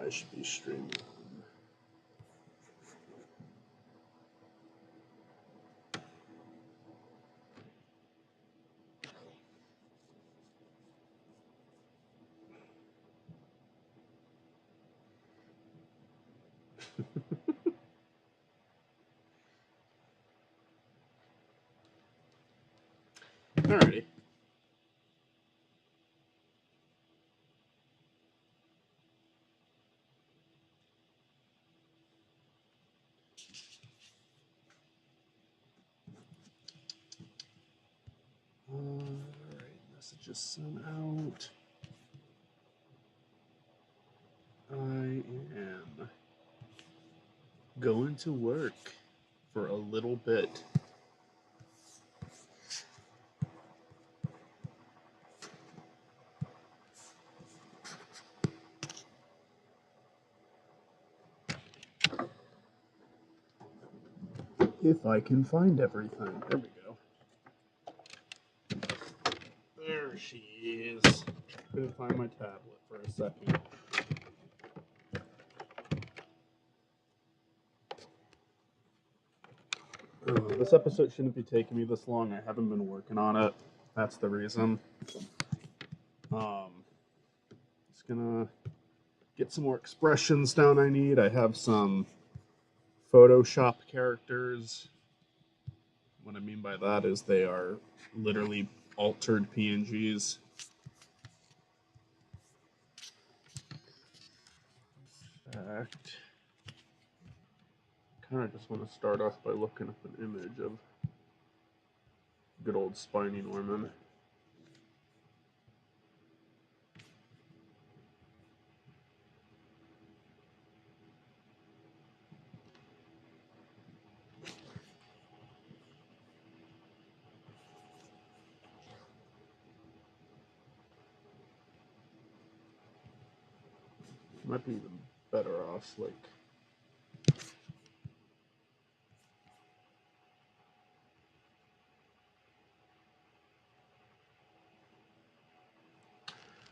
I should be streaming. Alrighty. Alright, messages sent out. I am going to work for a little bit. If I can find everything. There we go. There she is. Couldn't find my tablet for a second. This episode shouldn't be taking me this long. I haven't been working on it. That's the reason. Just gonna get some more expressions down I need. I have some Photoshop characters. What I mean by that is they are literally altered PNGs. In fact, kind of just want to start off by looking up an image of good old Spiny Norman. Might be even better off, like,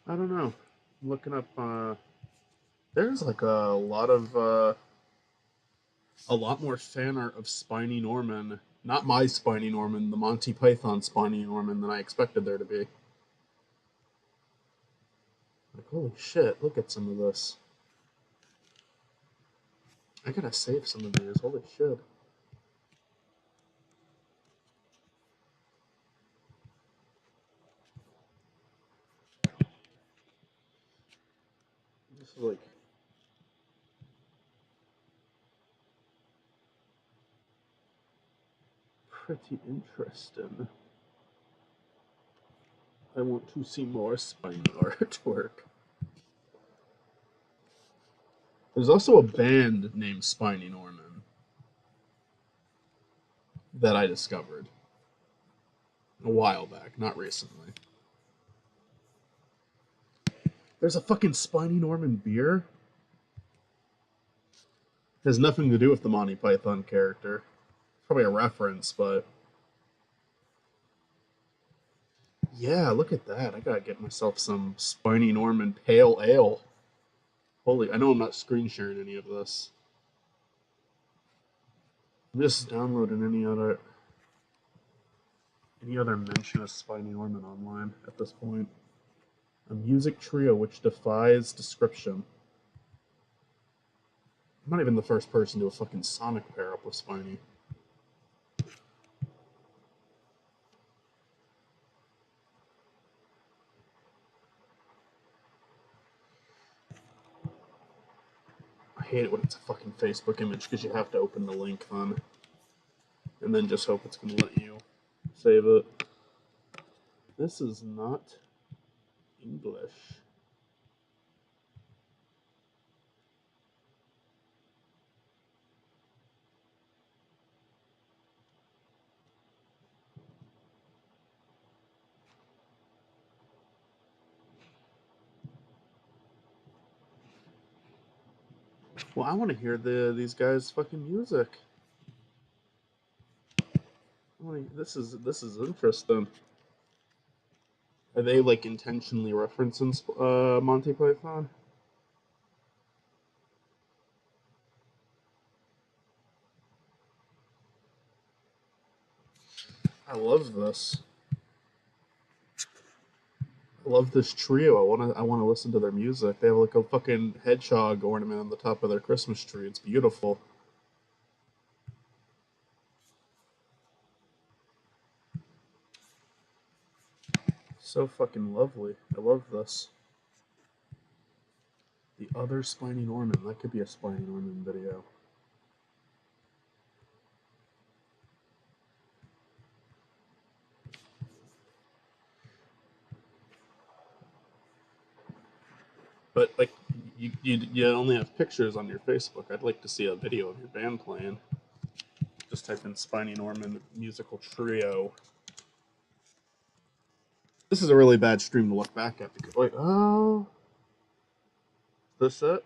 I don't know. I'm looking up, there's like a lot more fan art of Spiny Norman. Not my Spiny Norman, the Monty Python Spiny Norman than I expected there to be. Like, holy shit, look at some of this. I gotta save some of these, holy shit. This is like pretty interesting. I want to see more Spiny artwork. There's also a band named Spiny Norman that I discovered a while back, not recently. There's a fucking Spiny Norman beer. It has nothing to do with the Monty Python character. Probably a reference, but yeah, look at that. I gotta get myself some Spiny Norman Pale Ale. Holy, I know I'm not screen sharing any of this. I'm just downloading any other mention of Spiny Norman online at this point. A music trio which defies description. I'm not even the first person to a fucking Sonic pair up with Spiny. I hate it when it's a fucking Facebook image because you have to open the link then. And then just hope it's going to let you save it. This is not English. Well, I want to hear these guys' fucking music. This is interesting. Are they like intentionally referencing Monty Python? I love this. I love this trio. I wanna listen to their music. They have like a fucking hedgehog ornament on the top of their Christmas tree. It's beautiful. So fucking lovely. I love this. The other Spiny Norman. That could be a Spiny Norman video. But like, you only have pictures on your Facebook. I'd like to see a video of your band playing. Just type in Spiny Norman musical trio. This is a really bad stream to look back at because wait, oh, is this it?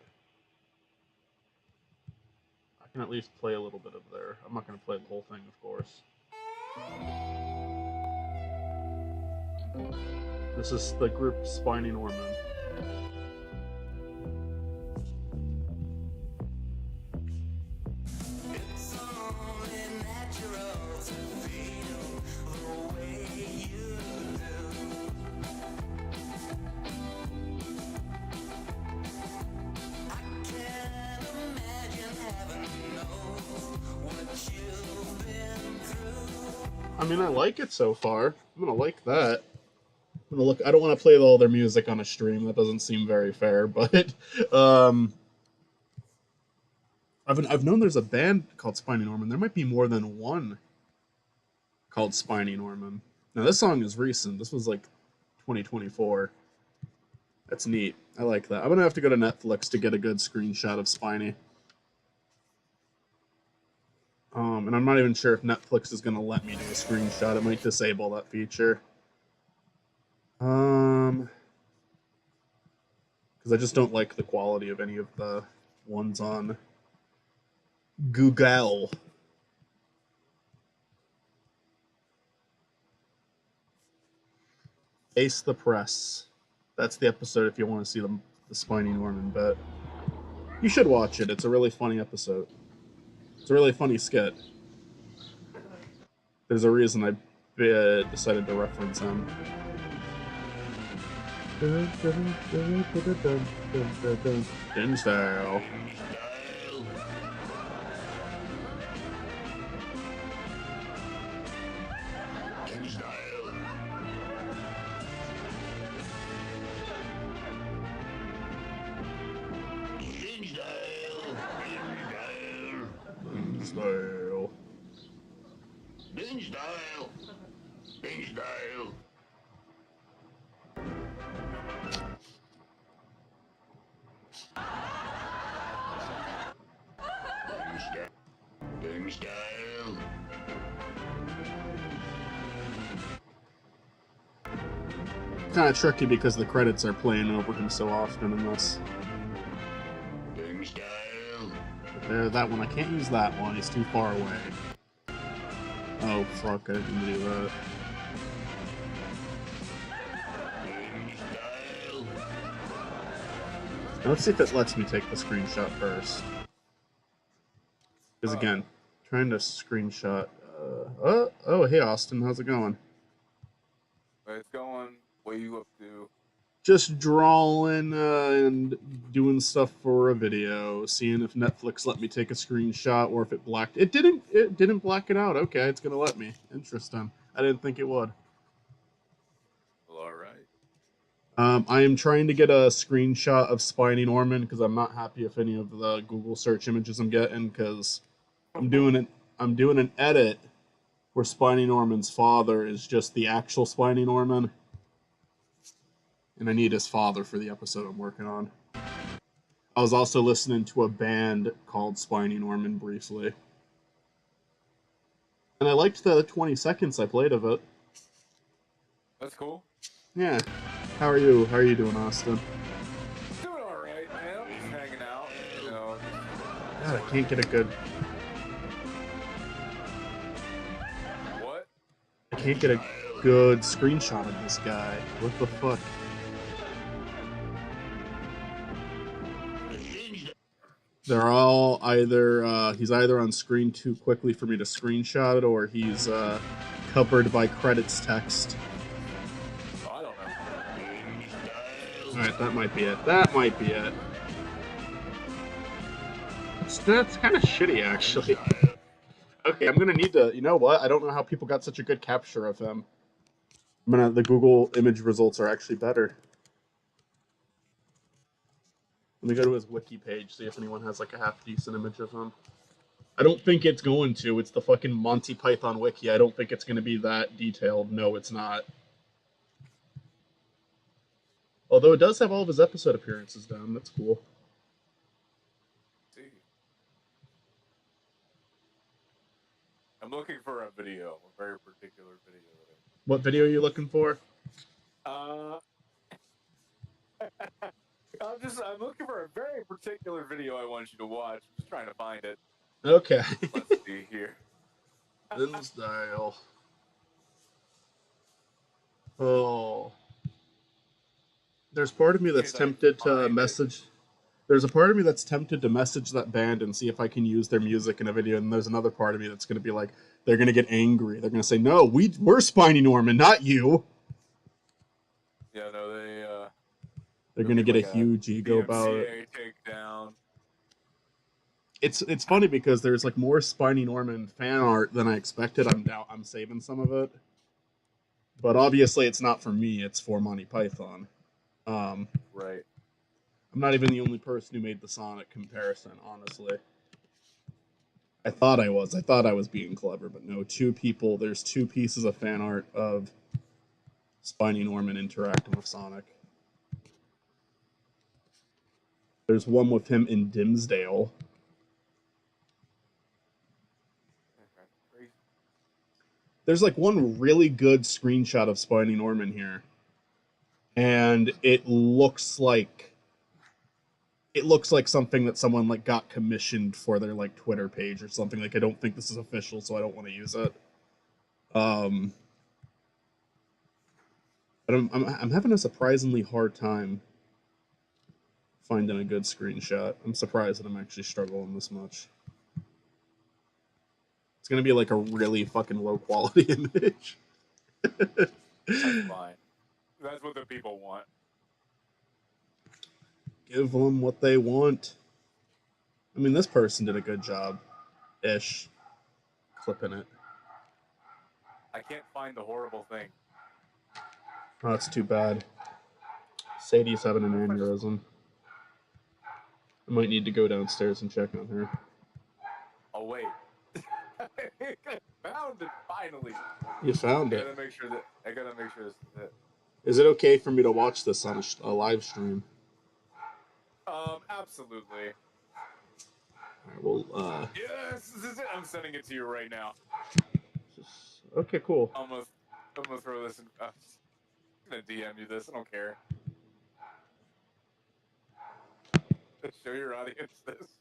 I can at least play a little bit of there. I'm not going to play the whole thing, of course. This is the group Spiny Norman. I mean, I like it so far. I'm gonna like that. I'm gonna look. I don't want to play all their music on a stream. That doesn't seem very fair. But I've known there's a band called Spiny Norman. There might be more than one called Spiny Norman. Now this song is recent. This was like 2024. That's neat. I like that. I'm gonna have to go to Netflix to get a good screenshot of Spiny. And I'm not even sure if Netflix is gonna let me do a screenshot. It might disable that feature. Because I just don't like the quality of any of the ones on Google. Ace the Press. That's the episode if you want to see the Spiny Norman bit. You should watch it. It's a really funny episode. It's a really funny skit. There's a reason I decided to reference him. In style. Style. Style. Style. Style. Kind of tricky because the credits are playing over him so often in this. Style. There, that one. I can't use that one. He's too far away. Oh, fuck. I didn't do that. Now, let's see if it lets me take the screenshot first. Because again, trying to screenshot. Oh, hey Austin, how's it going? It's going. What are you up to? Just drawing and doing stuff for a video, seeing if Netflix let me take a screenshot or if it blacked. It didn't black it out. Okay, it's gonna let me. Interesting. I didn't think it would. Well, all right. I am trying to get a screenshot of Spiny Norman because I'm not happy with any of the Google search images I'm getting because I'm doing an edit where Spiny Norman's father is just the actual Spiny Norman. And I need his father for the episode I'm working on. I was also listening to a band called Spiny Norman briefly. And I liked the 20 seconds I played of it. That's cool. Yeah. How are you? How are you doing, Austin? Doing all right, man. I'm just hanging out. You know. God, I can't get a good... What? I can't get a good screenshot of this guy. What the fuck? They're all either, he's either on screen too quickly for me to screenshot it, or he's covered by credits text. Oh, I don't know. Alright, that might be it. That might be it. That's kind of shitty, actually. Okay, I'm gonna need to. You know what? I don't know how people got such a good capture of him. The Google image results are actually better. Let me go to his wiki page, see if anyone has like a half decent image of him. I don't think it's going to. It's the fucking Monty Python wiki. I don't think it's going to be that detailed. No, it's not. Although it does have all of his episode appearances down. That's cool. See. I'm looking for a video, a very particular video. What video are you looking for? I'm looking for a very particular video I want you to watch. I'm just trying to find it. Okay. Let's see here. In style. Oh. There's part of me that's tempted to message. There's a part of me that's tempted to message that band and see if I can use their music in a video, and there's another part of me that's going to be like, they're going to get angry. They're going to say, no, we're Spiny Norman, not you. Yeah, no, they're going to get a huge ego about it. Takedown. It's funny because there's like more Spiny Norman fan art than I expected. I'm saving some of it, but obviously it's not for me. It's for Monty Python. Right. I'm not even the only person who made the Sonic comparison. Honestly, I thought I was. I thought I was being clever, but no. There's two pieces of fan art of Spiny Norman interacting with Sonic. There's one with him in Dimsdale. There's like one really good screenshot of Spiny Norman here. And it looks like something that someone like got commissioned for their like Twitter page or something. Like I don't think this is official, so I don't want to use it. But I'm having a surprisingly hard time finding a good screenshot. I'm surprised that I'm actually struggling this much. It's gonna be like a really fucking low quality image. That's fine. That's what the people want. Give them what they want. I mean, this person did a good job, ish, clipping it. I can't find the horrible thing. Oh, that's too bad. Sadie's having an aneurysm. I might need to go downstairs and check on her. Oh wait. Found it finally. You found I it. gotta make sure this is it. Is it okay for me to watch this on a live stream? Absolutely. Alright, well, Yes, this is it. I'm sending it to you right now. okay, cool. I'm gonna throw this in. I'm gonna DM you this. I don't care. Show your audience this.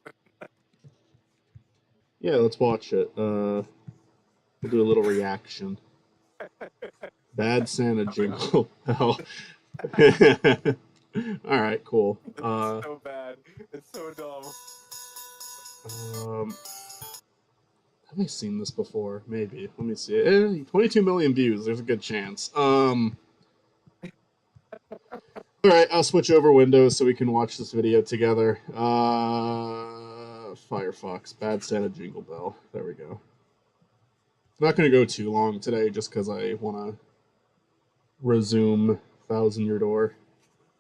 Yeah, let's watch it. We'll do a little reaction. Bad Santa jingle. Hell. Alright, cool. It's so bad. It's so dumb. Have I seen this before? Maybe. Let me see. 22 million views. There's a good chance. Alright, I'll switch over Windows so we can watch this video together. Firefox. Bad Santa Jingle Bell. There we go. Not going to go too long today just because I want to resume Thousand Year Door.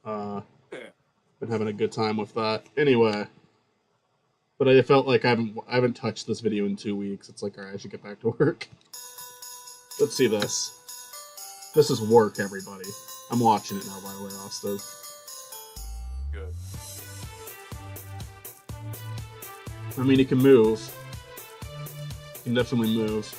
Been having a good time with that. Anyway. But I felt like I haven't touched this video in 2 weeks. It's like, alright, I should get back to work. Let's see this. This is work, everybody. I'm watching it now, by the way, Austin. Good. I mean, he can move. He can definitely move.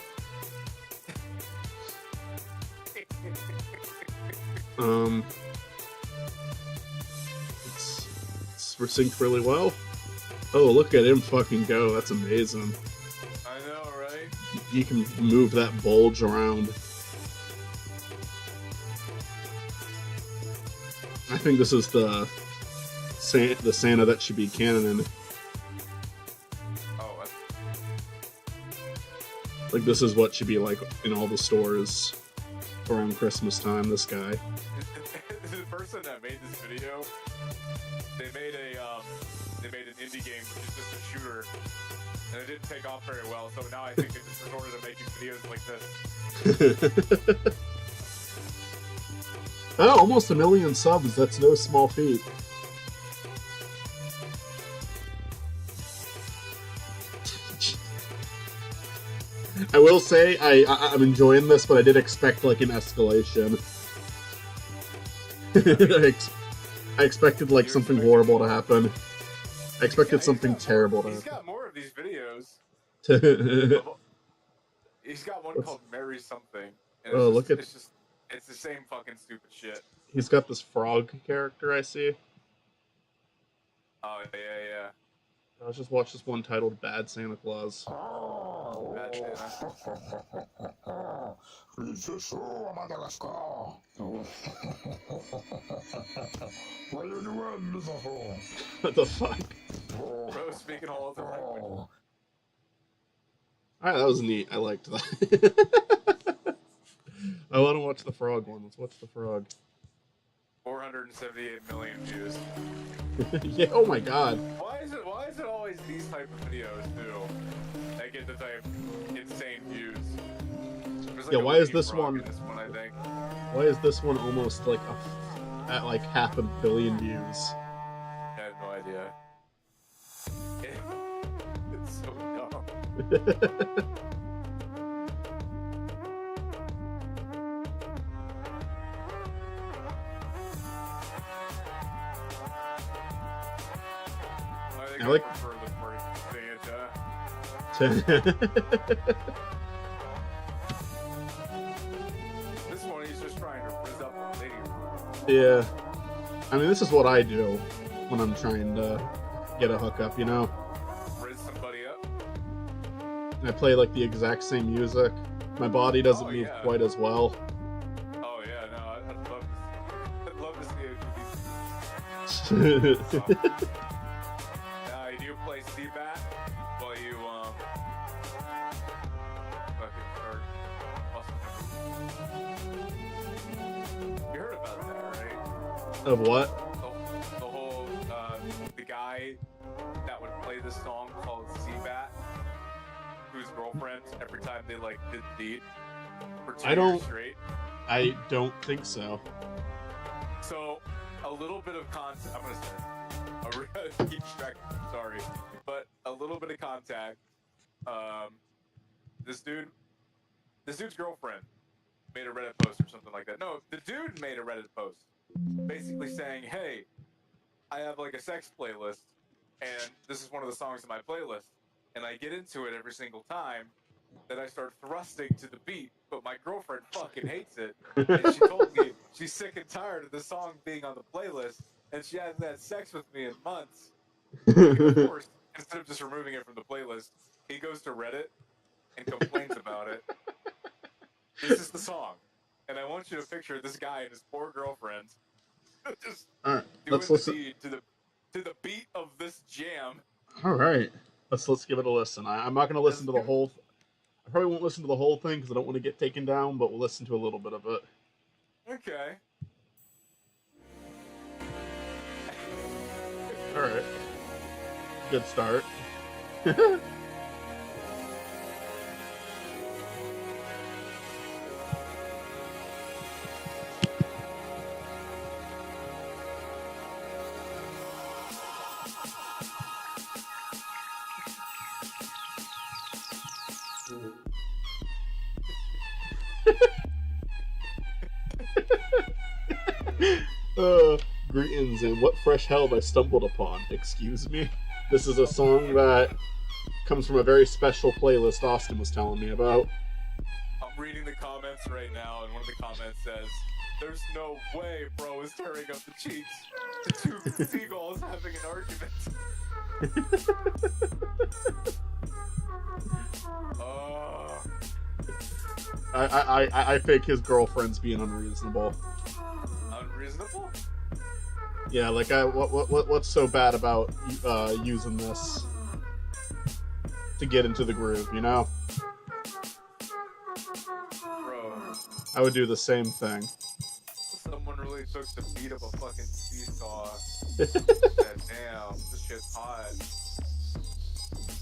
It's synced really well. Oh, look at him fucking go. That's amazing. I know, right? You can move that bulge around. I think this is the Santa that should be canon. Oh, Like, this is what should be like in all the stores around Christmas time. This guy. The person that made this video, they made an indie game which is just a shooter, and it didn't take off very well. So now I think they just resorted to making videos like this. Oh, almost 1 million subs. That's no small feat. I will say I'm enjoying this, but I did expect like an escalation. I expected like something horrible to happen. I expected something terrible to happen. He's got more of these videos. He's got one called Mary Something. And Oh, look at. It's the same fucking stupid shit. He's got this frog character I see. Oh yeah. Let's just watch this one titled "Bad Santa Claus." Bad Santa. What the fuck? Bro, speaking all of the language. Alright, that was neat. I liked that. I want to watch the frog one. Let's watch the frog. 478 million views. Yeah. Oh my god. Why is it always these type of videos too that get the type insane views? There's like Yeah. a Why is Winnie this Frog one? in this one, I think. Why is this one almost like at like 500 million views? I have no idea. It's so dumb. I like- prefer the first This one, he's just trying to frizz up a lady. Yeah. I mean, this is what I do when I'm trying to get a hookup, you know? Frizz somebody up. I play like the exact same music. My body doesn't Oh, move yeah. quite as well. Oh yeah, no, I'd love to see it. You do play Seabat while you fucking start busting. You heard about that, right? Of what? The whole the guy that would play this song called Seabat, whose girlfriend every time they like did the deed for 2 I don't- years straight. I don't think so. So, a little bit of context. I'm gonna start. Keep track. Sorry, but a little bit of contact. This dude's girlfriend made a Reddit post or something like that. No, the dude made a Reddit post, basically saying, "Hey, I have like a sex playlist, and this is one of the songs in my playlist, and I get into it every single time that I start thrusting to the beat, but my girlfriend fucking hates it, and she told me she's sick and tired of the song being on the playlist, and she hasn't had sex with me in months." And of course, instead of just removing it from the playlist, he goes to Reddit and complains about it. This is the song, and I want you to picture this guy and his poor girlfriend just Alright, doing let's the listen. deed to the beat of this jam. Alright. Let's give it a listen. I'm not gonna listen to the whole I probably won't listen to the whole thing because I don't want to get taken down, but we'll listen to a little bit of it. Okay. Alright. Good start. Greetings and what fresh hell have I stumbled upon? Excuse me? This is a song that comes from a very special playlist Austin was telling me about. I'm reading the comments right now, and one of the comments says, "There's no way bro is tearing up the cheeks to two seagulls having an argument." I think his girlfriend's being unreasonable. Unreasonable? Yeah, like what's so bad about using this to get into the groove, you know? I would do the same thing. Someone really took the beat of a fucking seesaw. Said, damn, this shit's hot.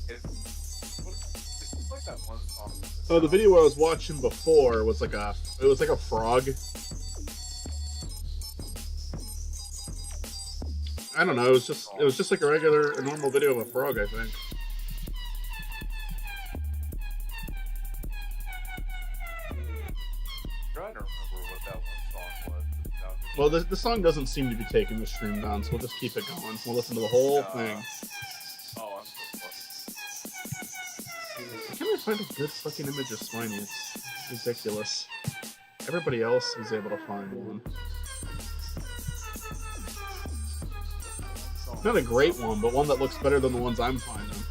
It's like that one song. Oh, the video I was watching before was like a frog. I don't know. It was just like a normal video of a frog, I think. I'm trying to remember what that one song was. Well, the song doesn't seem to be taking the stream down, so we'll just keep it going. We'll listen to the whole thing. Oh, I'm so fucking. I can't find a good fucking image of Spiny. It's ridiculous. Everybody else was able to find one. Not a great one, but one that looks better than the ones I'm finding.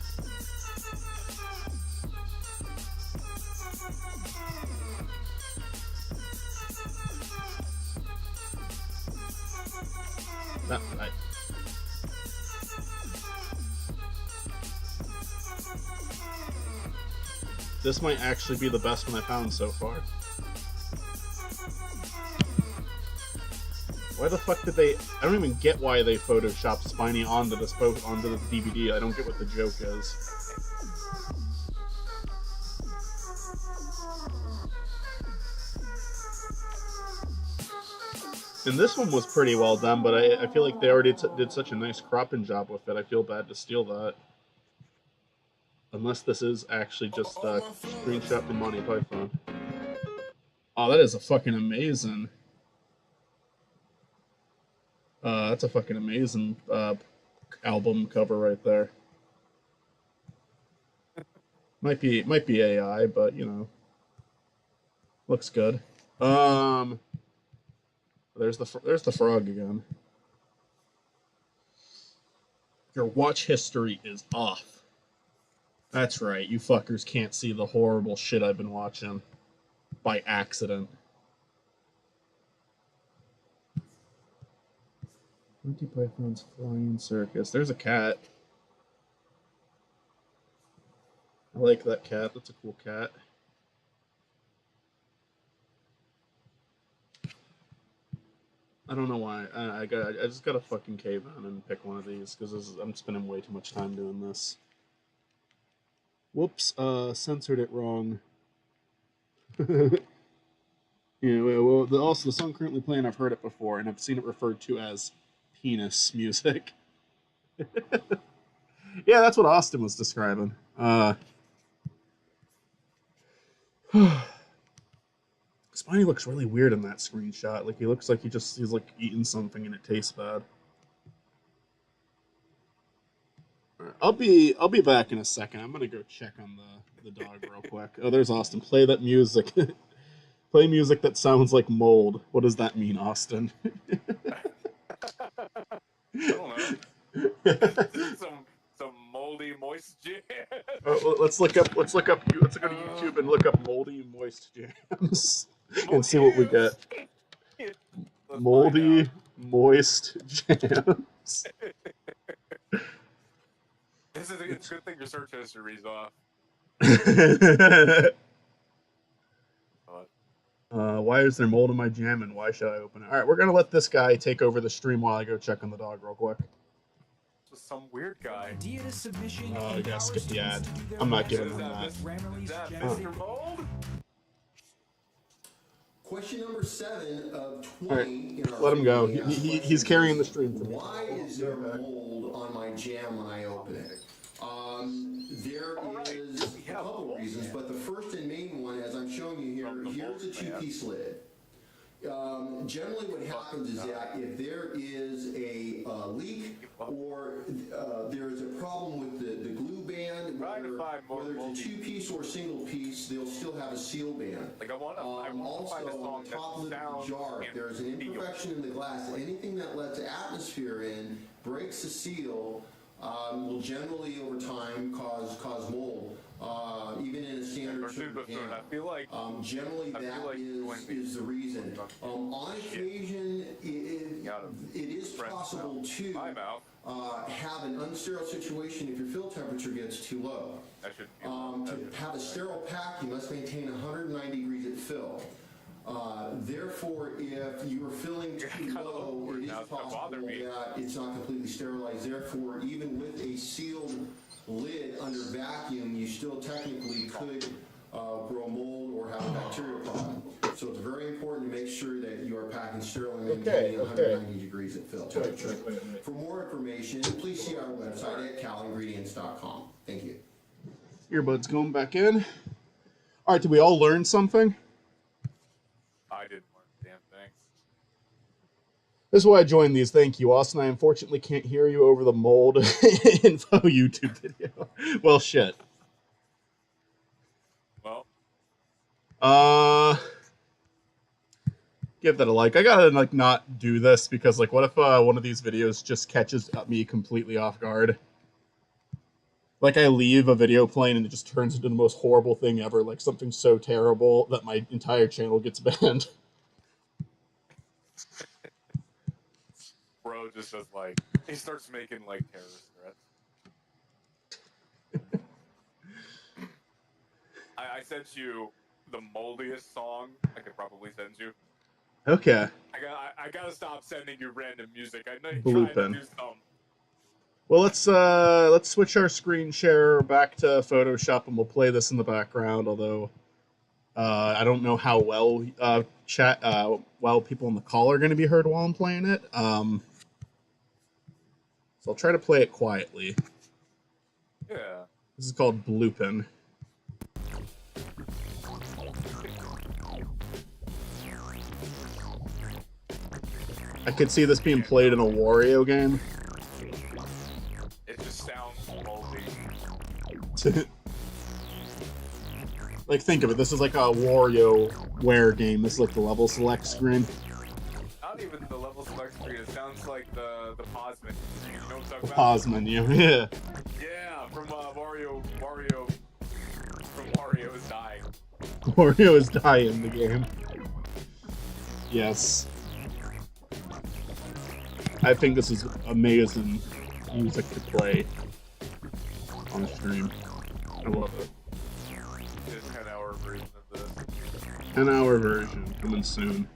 This might actually be the best one I found so far. Why the fuck did they... I don't even get why they photoshopped Spiny onto this onto the DVD. I don't get what the joke is. And this one was pretty well done, but I feel like they already did such a nice cropping job with it. I feel bad to steal that. Unless this is actually just a screenshot from Monty Python. Oh, that is a fucking amazing. That's a fucking amazing album cover right there. Might be AI, but you know, looks good. There's the frog again. Your watch history is off. That's right, you fuckers can't see the horrible shit I've been watching by accident. Monty Python's Flying Circus. There's a cat. I like that cat. That's a cool cat. I don't know why. I just gotta fucking cave in and pick one of these because I'm spending way too much time doing this. Whoops, censored it wrong. Yeah, well, also the song currently playing, I've heard it before, and I've seen it referred to as penis music. Yeah, that's what Austin was describing. Spiny looks really weird in that screenshot. Like he looks like he's like eating something and it tastes bad. Right, I'll be back in a second. I'm gonna go check on the dog real quick. Oh, there's Austin. Play that music. Play music that sounds like mold. What does that mean, Austin? I don't know. some moldy moist jam. Let's look up. Let's go to YouTube and look up moldy moist jams and see what we get. Moldy moist jams. It's a good thing your search history's off. Why is there mold in my jam and why should I open it? All right, we're gonna let this guy take over the stream while I go check on the dog real quick. Some weird guy. Oh, you gotta skip the ad. I'm not giving him that. Is that Mr. Mold? Question number 7 of 20. All right, let him go. He's carrying the stream for me. Why is there mold on my jam when I open it? There is a couple reasons, but the first and main one, as I'm showing you here, here's a 2-piece lid. Generally what happens is that if there is a leak or there is a problem with the glue band, whether it's a 2-piece or single piece, they'll still have a seal band. Like I want to Also, find a on song the top of the that jar, if there is an imperfection in the glass, anything that lets atmosphere in, breaks the seal, will generally over time cause mold. Even in a standard can. I feel like Generally that is the reason. On occasion, it is possible to have an unsterile situation if your fill temperature gets too low. To have a sterile pack, you must maintain 109 degrees at fill. Therefore, if you are feeling too kinda low, awkward it is now, it's gonna possible bother me. that it's not completely sterilized. Therefore, even with a sealed lid under vacuum, you still technically could grow mold or have a bacterial problem. So it's very important to make sure that you are packing sterile and maintaining 190 degrees at fill temperature. For more information, please see our website at calingredients.com. Thank you. Earbuds going back in. All right, did we all learn something? I didn't learn a damn thing. This is why I joined these. Thank you, Austin. I unfortunately can't hear you over the mold info YouTube video. Well, shit. Well, give that a like. I gotta like not do this because like, what if one of these videos just catches me completely off guard? Like I leave a video playing and it just turns into the most horrible thing ever, like something so terrible that my entire channel gets banned. bro just does like, he starts making like terrorist threats. I sent you the moldiest song I could probably send you. Okay. I gotta stop sending you random music. I know you're Blooping. trying to do some. Well, let's switch our screen share back to Photoshop and we'll play this in the background. Although I don't know how well people on the call are going to be heard while I'm playing it. So I'll try to play it quietly. Yeah. This is called Bloopin'. I could see this being played in a Wario game. It just sounds moldy. Like, think of it. This is like a WarioWare game. This is like the level select screen. Not even the level select screen. It sounds like the pause menu. You know what I'm talking about? Pause menu, yeah. Yeah, from Wario from Wario is dying. Wario is dying in the game. Yes. I think this is amazing music to play on stream. I love it. This 10-hour version of this. 10-hour version coming soon.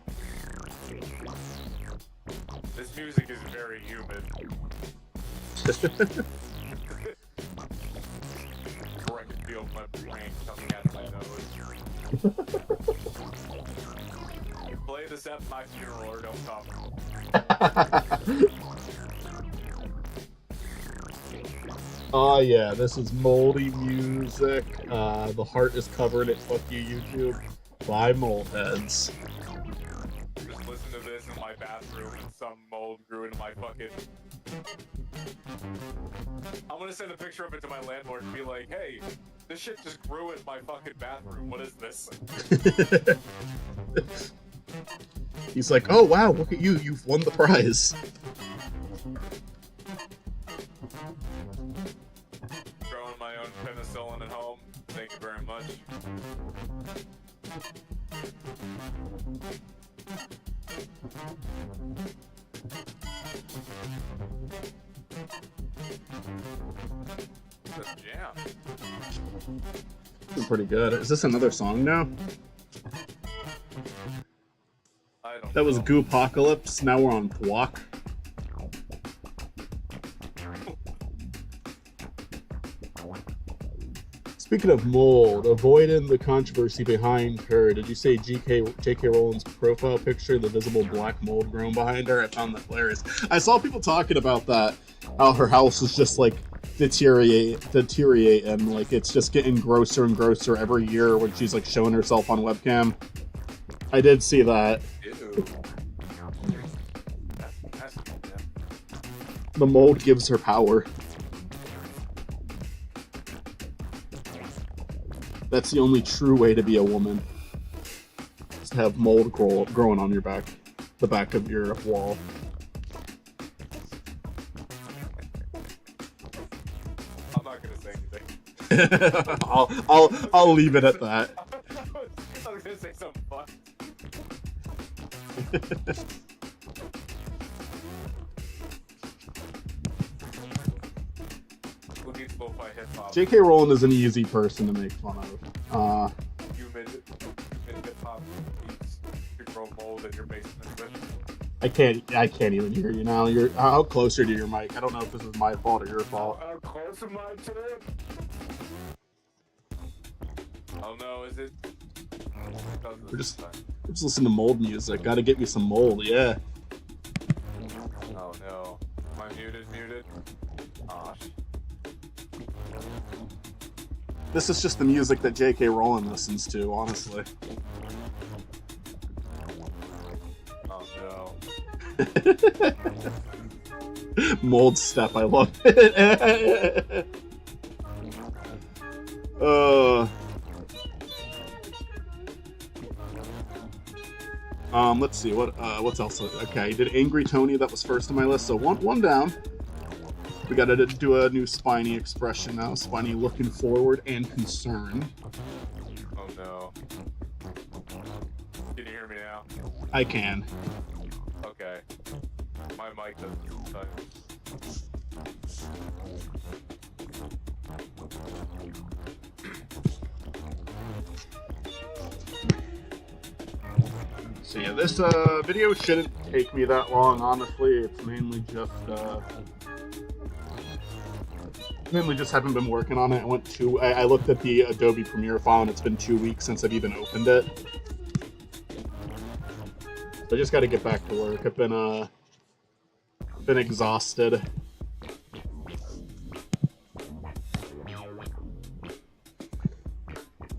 This music is very humid. Or I can feel my brain coming out of my nose. Play this at my funeral or don't come. Oh yeah, this is moldy music. The heart is covered at Fuck You YouTube by Moldheads. Just listen to this in my bathroom and some mold grew into my fucking... I'm gonna send a picture of it to my landlord and be like, hey, this shit just grew in my fucking bathroom. What is this? He's like, oh wow, look at you, you've won the prize. Growing my own penicillin at home. Thank you very much. It's a jam. This is pretty good. Is this another song now? I don't That was know. Goopocalypse, now we're on Thwack. Speaking of mold, avoiding the controversy behind her, did you say J.K. Rowling's profile picture, the visible black mold grown behind her? I found that hilarious. I saw people talking about that, how her house is just like deteriorating, like it's just getting grosser and grosser every year when she's like showing herself on webcam. I did see that. Ew. That's yeah. The mold gives her power. That's the only true way to be a woman. Is to have mold growing on your back, the back of your wall. I'm not gonna say anything. I'll leave it at that. I was gonna say something fun. We'll get lo-fi hip-hop. J.K. Rowling is an easy person to make fun of. Humid hip-hop beats. grow mold in your basement with. I can't even hear you now. You're how closer to your mic? I don't know if this is my fault or your fault. How close am I to it? Oh no, is it? We're just listening to mold music. Gotta get me some mold, yeah. Oh no. Am I muted? Oh, This is just the music that J.K. Rowling listens to, honestly. oh no. Mold step, I love it. Let's see what's else. Okay, did Angry Tony, that was first on my list. So one down. We gotta do a new Spiny expression now. Spiny looking forward and concerned. Oh no. Can you hear me now? I can. Okay. My mic doesn't touch. So yeah, this video shouldn't take me that long, honestly. It's mainly just haven't been working on it. I looked at the Adobe Premiere file and it's been 2 weeks since I've even opened it. So I just got to get back to work. I've been exhausted.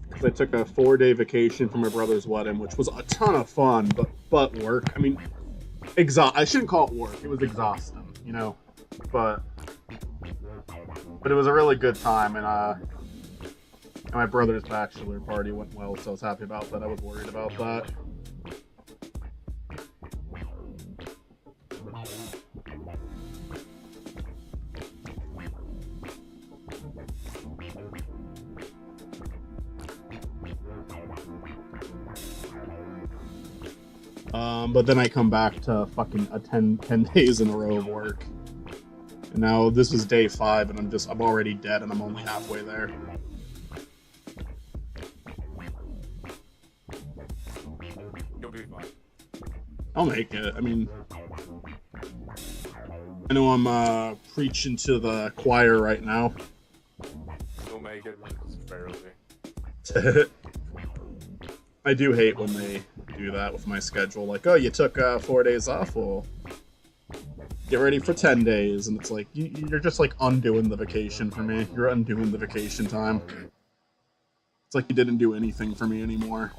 Because I took a 4-day vacation for my brother's wedding, which was a ton of fun, but work. I mean, I shouldn't call it work. It was exhausting, you know. But it was a really good time, and my brother's bachelor party went well, so I was happy about that. I was worried about that. But then I come back to fucking 10 days in a row of work. And now this is day 5 and I'm already dead and I'm only halfway there. You'll be fine. I'll make it. I mean, I know I'm preaching to the choir right now. You'll make it, just barely. I do hate when they do that with my schedule. Like, oh, you took 4 days off. Well, get ready for 10 days. And it's like, you're just like undoing the vacation for me. You're undoing the vacation time. It's like you didn't do anything for me anymore.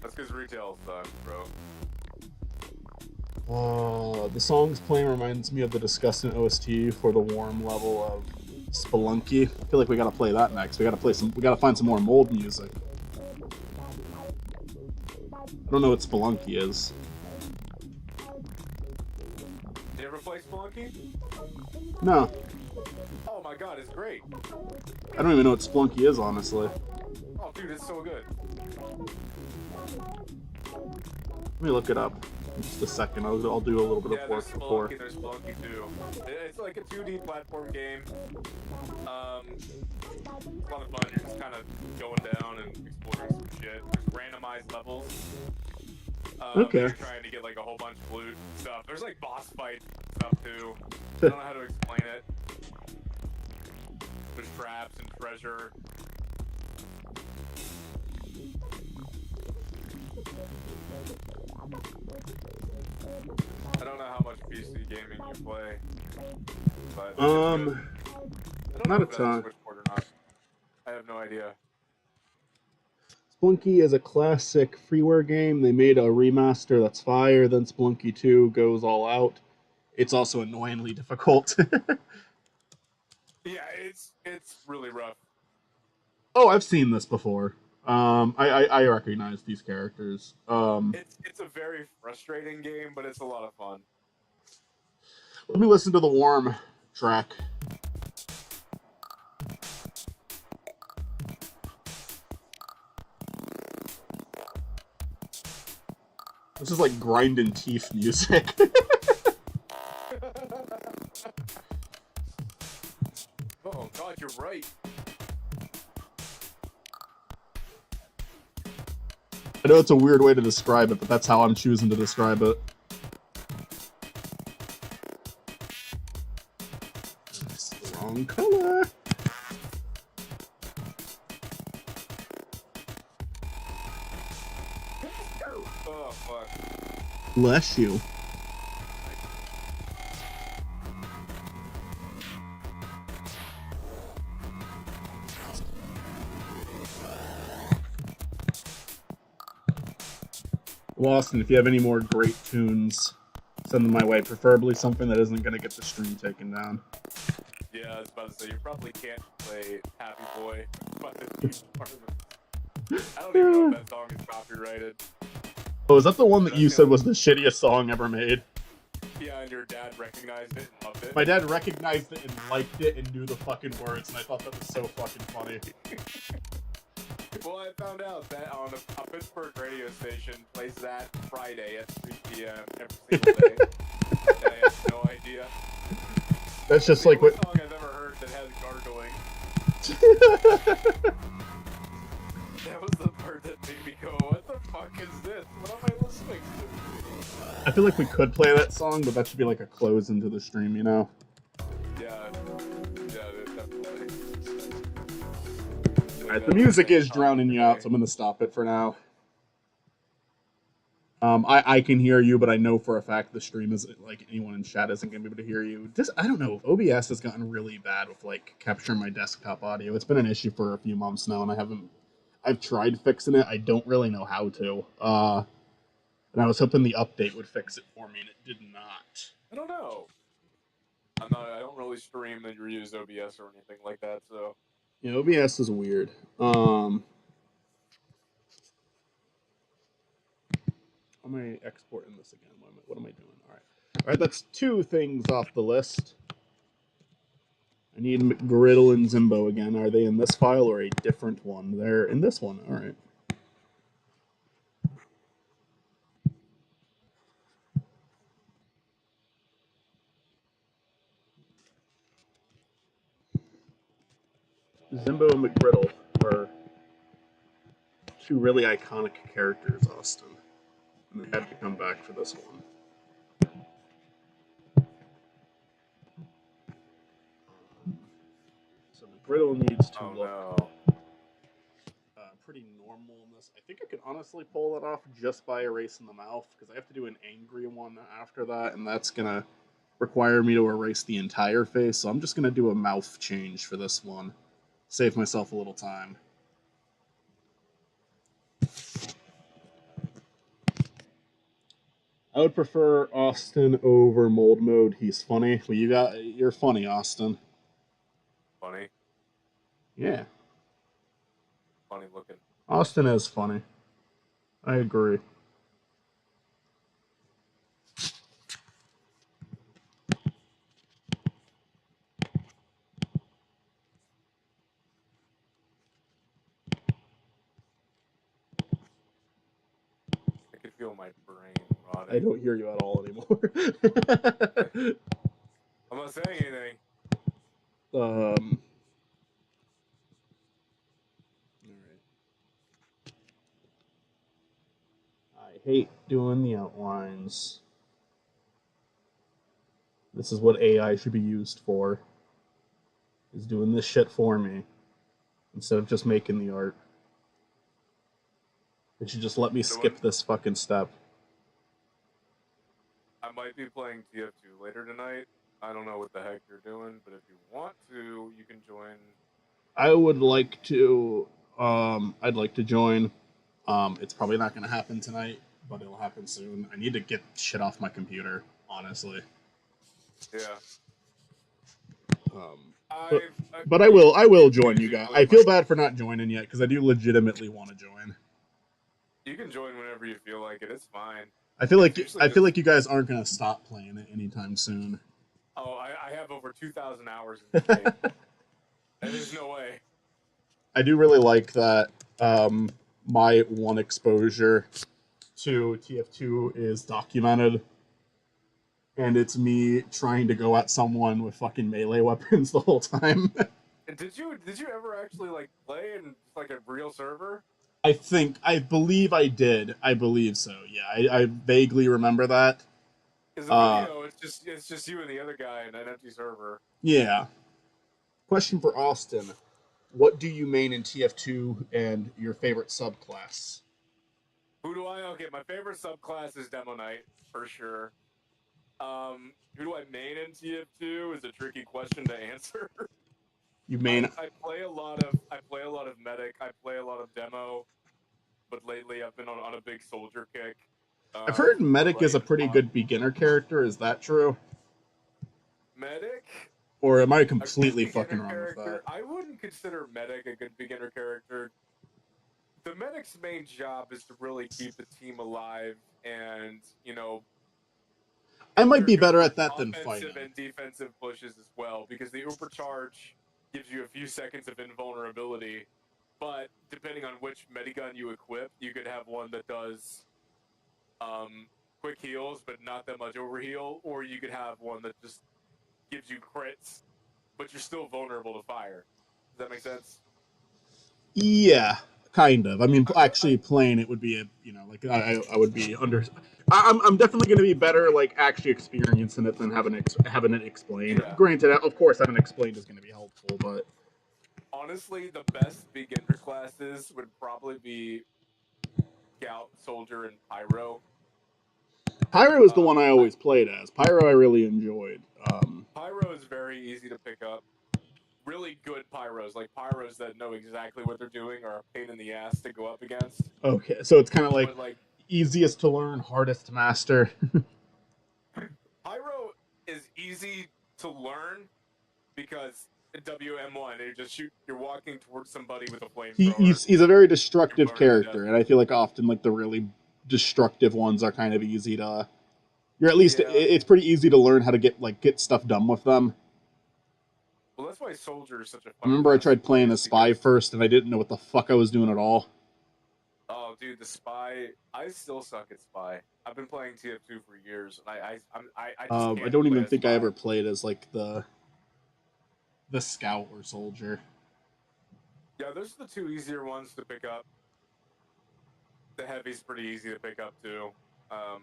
That's because retail sucks, bro. The song's playing reminds me of the disgusting OST for the warm level of Spelunky. I feel like we gotta play that next. We gotta find some more mold music. I don't know what Spelunky is. You ever play Spelunky? No. Oh my god, it's great. I don't even know what Spelunky is, honestly. Oh dude, it's so good. Let me look it up. In just a second. I'll do a little bit of work before. There's Spelunky 2. It's like a 2D platform game. It's a lot of fun. You're just kind of going down and exploring some shit. There's randomized levels. Okay. You're trying to get like a whole bunch of loot stuff. There's like boss fight stuff too. I don't know how to explain it. There's traps and treasure. I don't know how much PC gaming you play, but not a ton. Or not. I have no idea. Spelunky is a classic freeware game. They made a remaster that's fire. Then Spelunky 2 goes all out. It's also annoyingly difficult. Yeah, it's really rough. Oh, I've seen this before. I recognize these characters. It's a very frustrating game, but it's a lot of fun. Let me listen to the warm track. This is like grinding teeth music. Oh god, you're right. I know it's a weird way to describe it, but that's how I'm choosing to describe it. It's the wrong color. Oh, fuck. Bless you. Well, Austin, if you have any more great tunes, send them my way. Preferably something that isn't going to get the stream taken down. Yeah, I was about to say, you probably can't play Happy Boy by the Steve Martin. I don't even know if that song is copyrighted. Oh, is that the one that you said was the shittiest song ever made? Yeah, and your dad recognized it and loved it. My dad recognized it and liked it and knew the fucking words, and I thought that was so fucking funny. Well, I found out that on a Pittsburgh radio station plays that Friday at 3 p.m. every single day. And I had no idea. That's just the like only what. song I've ever heard that has gargling. That was the part that made me go, what the fuck is this? What am I listening to? I feel like we could play that song, but that should be like a close into the stream, you know? Yeah, definitely. Alright, the music is drowning you out, so I'm gonna stop it for now. I can hear you, but I know for a fact the stream is like anyone in chat isn't gonna be able to hear you. I don't know. OBS has gotten really bad with like capturing my desktop audio. It's been an issue for a few months now, and I've tried fixing it. I don't really know how to. And I was hoping the update would fix it for me, and it did not. I don't know. I don't really stream and use OBS or anything like that, so. Yeah, OBS is weird. How am I exporting this again? What am I doing? All right, that's 2 things off the list. I need McGriddle and Zimbo again. Are they in this file or a different one? They're in this one. All right. Zimbo and McGriddle are 2 really iconic characters, Austin. And they had to come back for this one. So McGriddle needs to look pretty normal in this. I think I could honestly pull it off just by erasing the mouth, because I have to do an angry one after that, and that's going to require me to erase the entire face. So I'm just going to do a mouth change for this one. Save myself a little time. I would prefer Austin over Mold Mode. He's funny. Well, you're funny, Austin. Funny? Yeah. Funny looking. Austin is funny. I agree. I can feel my brain rotting. I don't hear you at all anymore. I'm not saying anything. Alright. I hate doing the outlines. This is what AI should be used for. Is doing this shit for me. Instead of just making the art. It should just let me skip this fucking step. I might be playing TF2 later tonight. I don't know what the heck you're doing, but if you want to, you can join. I would like to. I'd like to join. It's probably not going to happen tonight, but it'll happen soon. I need to get shit off my computer, honestly. Yeah. But I will join you guys. I feel bad for not joining yet, because I do legitimately want to join. You can join whenever you feel like it. It's fine. I feel like you guys aren't going to stop playing it anytime soon. Oh, I have over 2,000 hours in the game. And there's no way. I do really like that my one exposure to TF2 is documented. And it's me trying to go at someone with fucking melee weapons the whole time. Did you ever actually like play in like a real server? I believe I did. I believe so. Yeah, I vaguely remember that. Because the Uh, video, it's just you and the other guy in an empty server. yeah. Question for Austin: what do you main in TF2 and your favorite subclass? Who do I? Okay, my favorite subclass is Demo Knight for sure. Who do I main in TF2 is a tricky question to answer. You main. I play a lot of medic. I play a lot of demo, but lately I've been on a big soldier kick. I've heard For Medic is like a pretty good beginner character. Is that true? medic, Or am I a good completely fucking beginner wrong with that? character. I wouldn't consider medic a good beginner character. The medic's main job is to really keep the team alive, and I might they're be good better for at that than fighting. offensive and defensive pushes as well, because the Uber charge gives you a few seconds of invulnerability. But depending on which medigun you equip, you could have one that does quick heals but not that much overheal, or you could have one that just gives you crits, but you're still vulnerable to fire. Does that make sense? Yeah, kind of. I mean, I actually playing it would be a like I would be under. I'm definitely going to be better like actually experiencing it than having it explained. yeah. Granted, of course, having it explained is going to be helpful, but Honestly, the best beginner classes would probably be Scout, Soldier, and Pyro. Pyro is the Um, one I I, always played as. Pyro I really enjoyed. Pyro is very easy to pick up. Really good pyros, like pyros that know exactly what they're doing, are a pain in the ass to go up against. Okay, so it's kind of like But like easiest to learn, hardest to master. pyro is easy to learn because WM1, you're walking towards somebody with a flamethrower. He's a very You're destructive burning to death. character, and I feel like often like the really destructive ones are kind of easy to. You're at least Yeah. it's pretty easy to learn how to get stuff done with them. Well, that's why Soldier is such a I fun remember I class to tried play. playing a spy first, and I didn't know what the fuck I was doing at all. Oh, dude, the spy. I still suck at spy. I've been playing TF2 for years, and I just I can't don't play even a think I spy. ever played as like the scout or soldier. Yeah, those are the two easier ones to pick up. The heavy's pretty easy to pick up too. I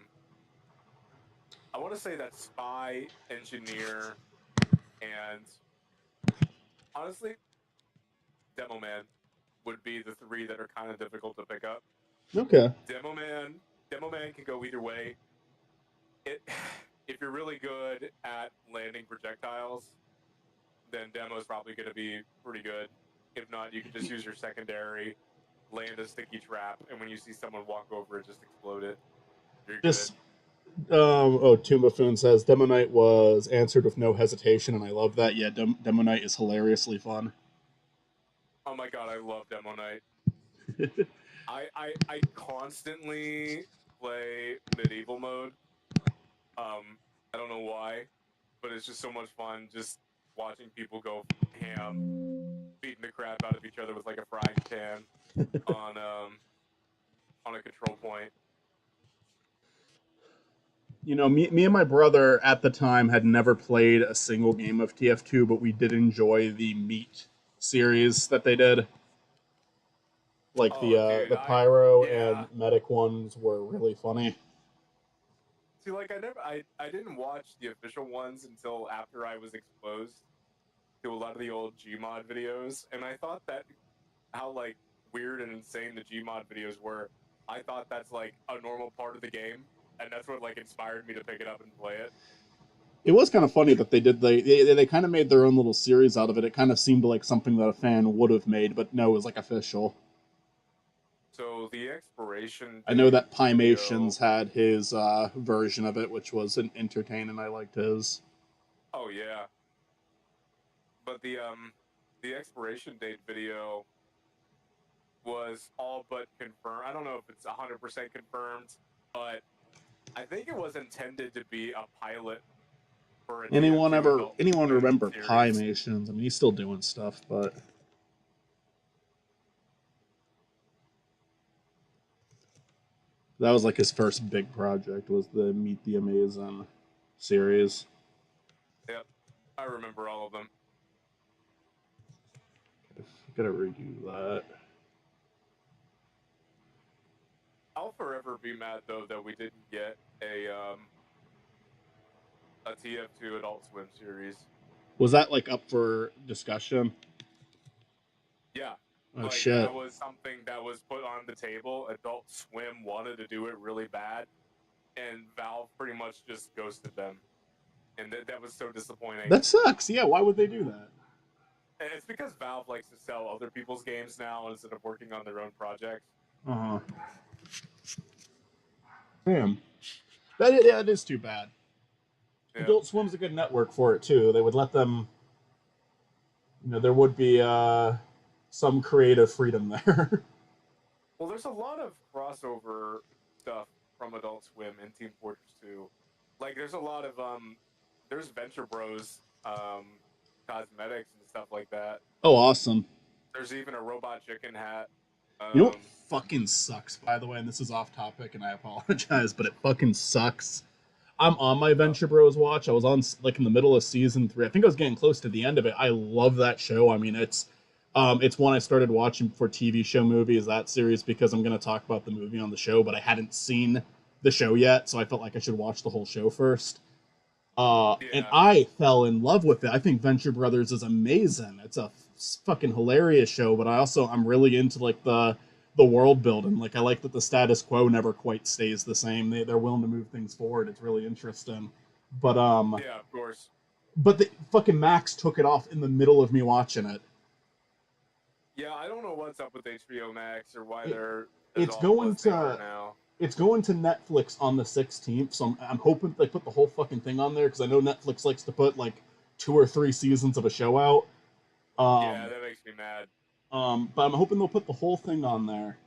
want to say that spy, engineer, and honestly, demo man would be the three that are kind of difficult to pick up. Okay. Demo man can go either way. It if you're really good at landing projectiles, then demo is probably going to be pretty good. If not, you can just use your secondary, land a sticky trap, and when you see someone walk over it, just explode it. You're Just good. Tumafoon says Demo Knight was answered with no hesitation, and I love that. Yeah, Demo Knight is hilariously fun. Oh my god, I love Demo Knight. I constantly play medieval mode. I don't know why, but it's just so much fun just watching people go ham, beating the crap out of each other with like a frying pan on a control point. You know, me and my brother at the time had never played a single game of TF2, but we did enjoy the Meat series that they did. Like Oh, dude, the Pyro yeah. and Medic ones were really funny. See, like I didn't watch the official ones until after I was exposed to a lot of the old Gmod videos, and I thought that how like weird and insane the Gmod videos were. I thought that's like a normal part of the game, and that's what like inspired me to pick it up and play it. It was kind of funny that they kind of made their own little series out of it. It kind of seemed like something that a fan would have made, but no, it was like official. So the expiration I know date that Pymations video. had his version of it, which was entertaining. I liked his. Oh yeah, but the expiration date video was all but confirmed. I don't know if it's 100% confirmed, but I think it was intended to be a pilot for a TF2 adult Anyone swim remember series. Pymations? I mean, he's still doing stuff, but that was like his first big project was the Meet the Amazing series. Yep, I remember all of them. Gotta redo that. I'll forever be mad though that we didn't get a TF2 Adult Swim series. Was that like up for discussion? Yeah. Oh Like, shit. that was something that was put on the table. Adult Swim wanted to do it really bad, and Valve pretty much just ghosted them. And that was so disappointing. That sucks. Yeah, why would they do that? And it's because Valve likes to sell other people's games now instead of working on their own projects. Uh-huh. Damn. That is too bad. Yeah. Adult Swim's a good network for it too. They would let them, there would be some creative freedom there. Well, there's a lot of crossover stuff from Adult Swim and Team Fortress 2. Like, there's a lot of there's Venture Bros cosmetics and stuff like that. Oh, awesome. There's even a robot chicken hat. You know what fucking sucks, by the way, and this is off topic, and I apologize, but it fucking sucks. I'm on my Venture Bros watch. I was on like in the middle of season 3. I think I was getting close to the end of it. I love that show. I mean, it's one I started watching for TV show movies, that series, because I'm going to talk about the movie on the show, but I hadn't seen the show yet, so I felt like I should watch the whole show first. And I fell in love with it. I think Venture Brothers is amazing. It's a fucking hilarious show, but I'm really into like the world building. Like, I like that the status quo never quite stays the same. They're willing to move things forward. It's really interesting. But yeah, of course. But the fucking Max took it off in the middle of me watching it. Yeah, I don't know what's up with HBO Max or why they're it's going to now. It's going to Netflix on the 16th, so I'm hoping they put the whole fucking thing on there, because I know Netflix likes to put like 2 or 3 seasons of a show out. Yeah, that makes me mad. But I'm hoping they'll put the whole thing on there,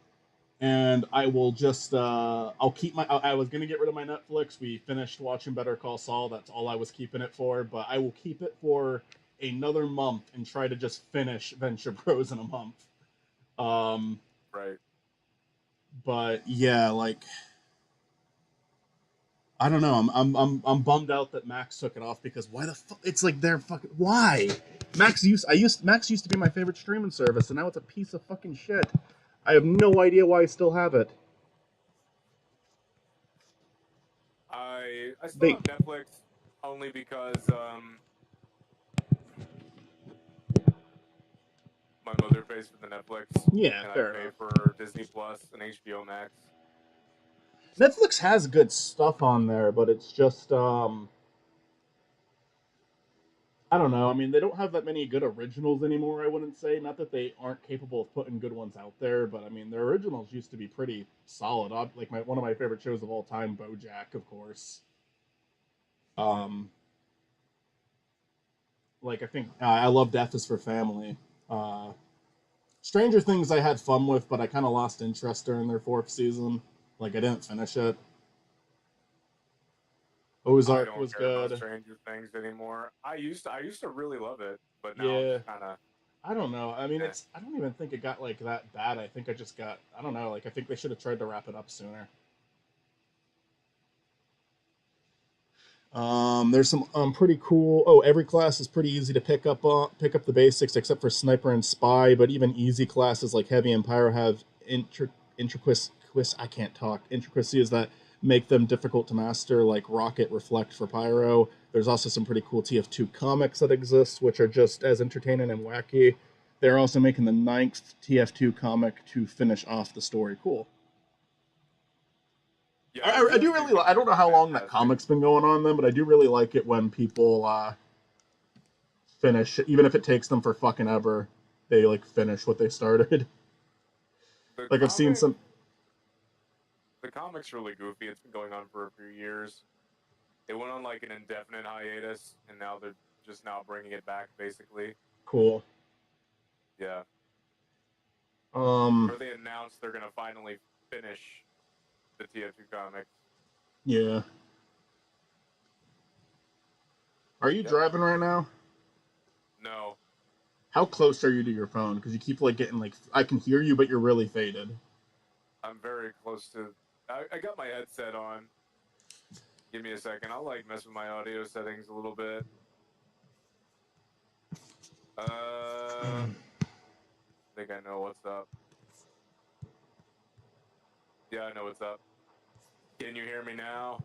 and I will just I'll keep my. I was gonna get rid of my Netflix. We finished watching Better Call Saul. That's all I was keeping it for. But I will keep it for another month and try to just finish Venture Bros in a month. Right. But yeah, like, I don't know. I'm bummed out that Max took it off, because why the fuck? It's like they're fucking why. Max used to be my favorite streaming service, and now it's a piece of fucking shit. I have no idea why I still have it. I still have Netflix only because my mother pays for the Netflix. Yeah, and fair I pay enough. for Disney Plus and HBO Max. Netflix has good stuff on there, but it's just I don't know. I mean, they don't have that many good originals anymore, I wouldn't say. Not that they aren't capable of putting good ones out there, but I mean, their originals used to be pretty solid. Like one of my favorite shows of all time, BoJack, of course. Like, I think I love Death is for Family. Stranger Things I had fun with, but I kind of lost interest during their 4th season. Like, I didn't finish it. Ozark was good. About Stranger Things anymore. I used to really love it, but now Yeah. it's kind of. I don't know. I mean, I don't even think it got like that bad. I think I just got. I don't know. Like, I think they should have tried to wrap it up sooner. There's some pretty cool. Oh, every class is pretty easy to pick up the basics, except for Sniper and Spy. But even easy classes like Heavy and Pyro have intricacies that make them difficult to master, like Rocket, Reflect for Pyro. There's also some pretty cool TF2 comics that exist, which are just as entertaining and wacky. They're also making the 9th TF2 comic to finish off the story. Cool. Yeah, I do really. I don't know how long that comic's been going on then, but I do really like it when people finish, even if it takes them for fucking ever. They like finish what they started. Like, I've seen some. The comic's really goofy. It's been going on for a few years. They went on like an indefinite hiatus, and now they're just now bringing it back, basically. Cool. Yeah. Or they announced they're gonna finally finish the TF2 comics. Yeah. Are you driving right now? No. How close are you to your phone? Because you keep like getting like I can hear you, but you're really faded. I'm very close to. I got my headset on. Give me a second. I'll like mess with my audio settings a little bit. I think I know what's up. Yeah, I know what's up. Can you hear me now?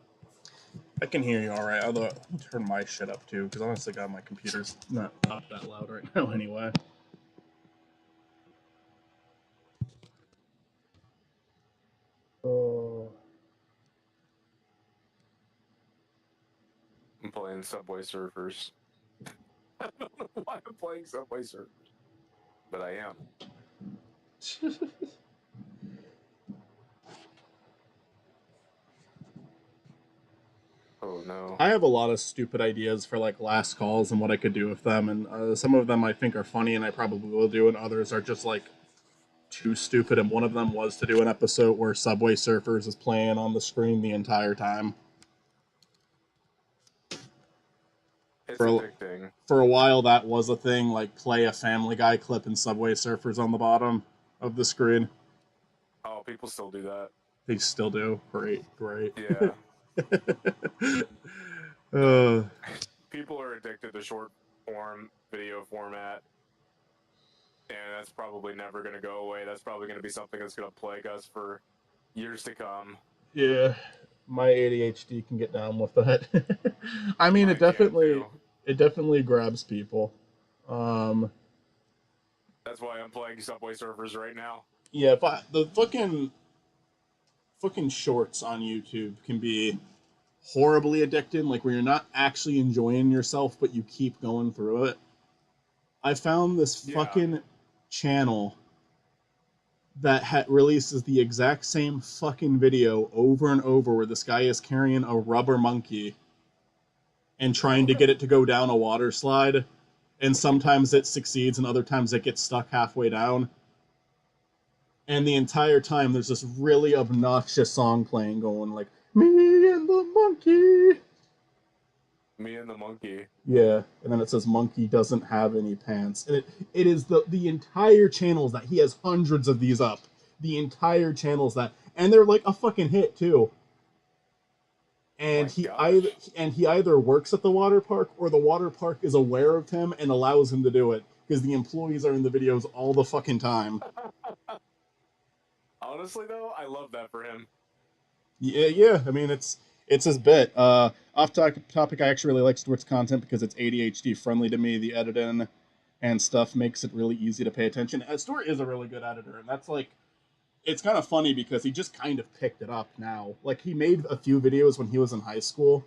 I can hear you all right. Although let me turn my shit up too, because honestly, God, my computer's not that loud right now. Anyway. Oh. I'm playing Subway Surfers. I don't know why I'm playing Subway Surfers, but I am. Oh no. I have a lot of stupid ideas for like last calls and what I could do with them, and some of them I think are funny and I probably will do, and others are just like too stupid. And one of them was to do an episode where Subway Surfers is playing on the screen the entire time. It's For a, addicting. for a while, that was a thing. Like play a Family Guy clip and Subway Surfers on the bottom of the screen. Oh, people still do that. They still do. Great. Yeah. uh, People are addicted to short form video format, and that's probably never going to go away. That's probably going to be something that's going to plague us for years to come. yeah, my ADHD can get down with that. I mean, Mine it definitely can, too. it definitely grabs people. That's why I'm playing Subway Surfers right now. Yeah, but the fucking shorts on YouTube can be horribly addicting, like where you're not actually enjoying yourself, but you keep going through it. I found this fucking channel that releases the exact same fucking video over and over, where this guy is carrying a rubber monkey and trying to get it to go down a water slide, and sometimes it succeeds and other times it gets stuck halfway down. And the entire time there's this really obnoxious song playing, going like, "Me and the monkey." Me and the monkey. Yeah, and then it says monkey doesn't have any pants. And it is the entire channels that he has hundreds of these up. The entire channels that, and they're like a fucking hit too. And he either works at the water park or the water park is aware of him and allows him to do it, because the employees are in the videos all the fucking time. Honestly though, I love that for him. Yeah. I mean, it's his bit. Off topic, I actually really like Stuart's content because it's ADHD friendly to me. The editing and stuff makes it really easy to pay attention. Stuart is a really good editor, and that's like, it's kind of funny because he just kind of picked it up now. Like, he made a few videos when he was in high school,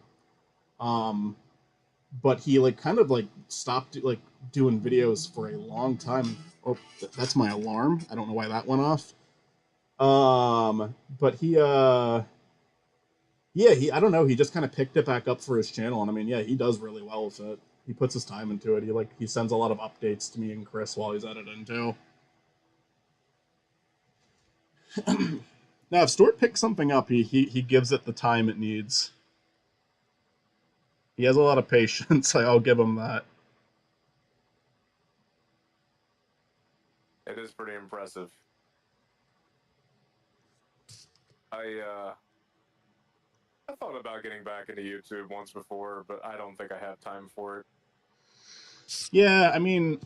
but he like kind of like stopped like doing videos for a long time. Oh, that's my alarm. I don't know why that went off. But he I don't know, he just kind of picked it back up for his channel, and I mean, yeah, he does really well with it. He puts his time into it. He sends a lot of updates to me and Chris while he's editing too. Now, if Stuart picks something up, he gives it the time it needs. He has a lot of patience. I'll give him that. It is pretty impressive. I thought about getting back into YouTube once before, but I don't think I have time for it. Yeah, I mean,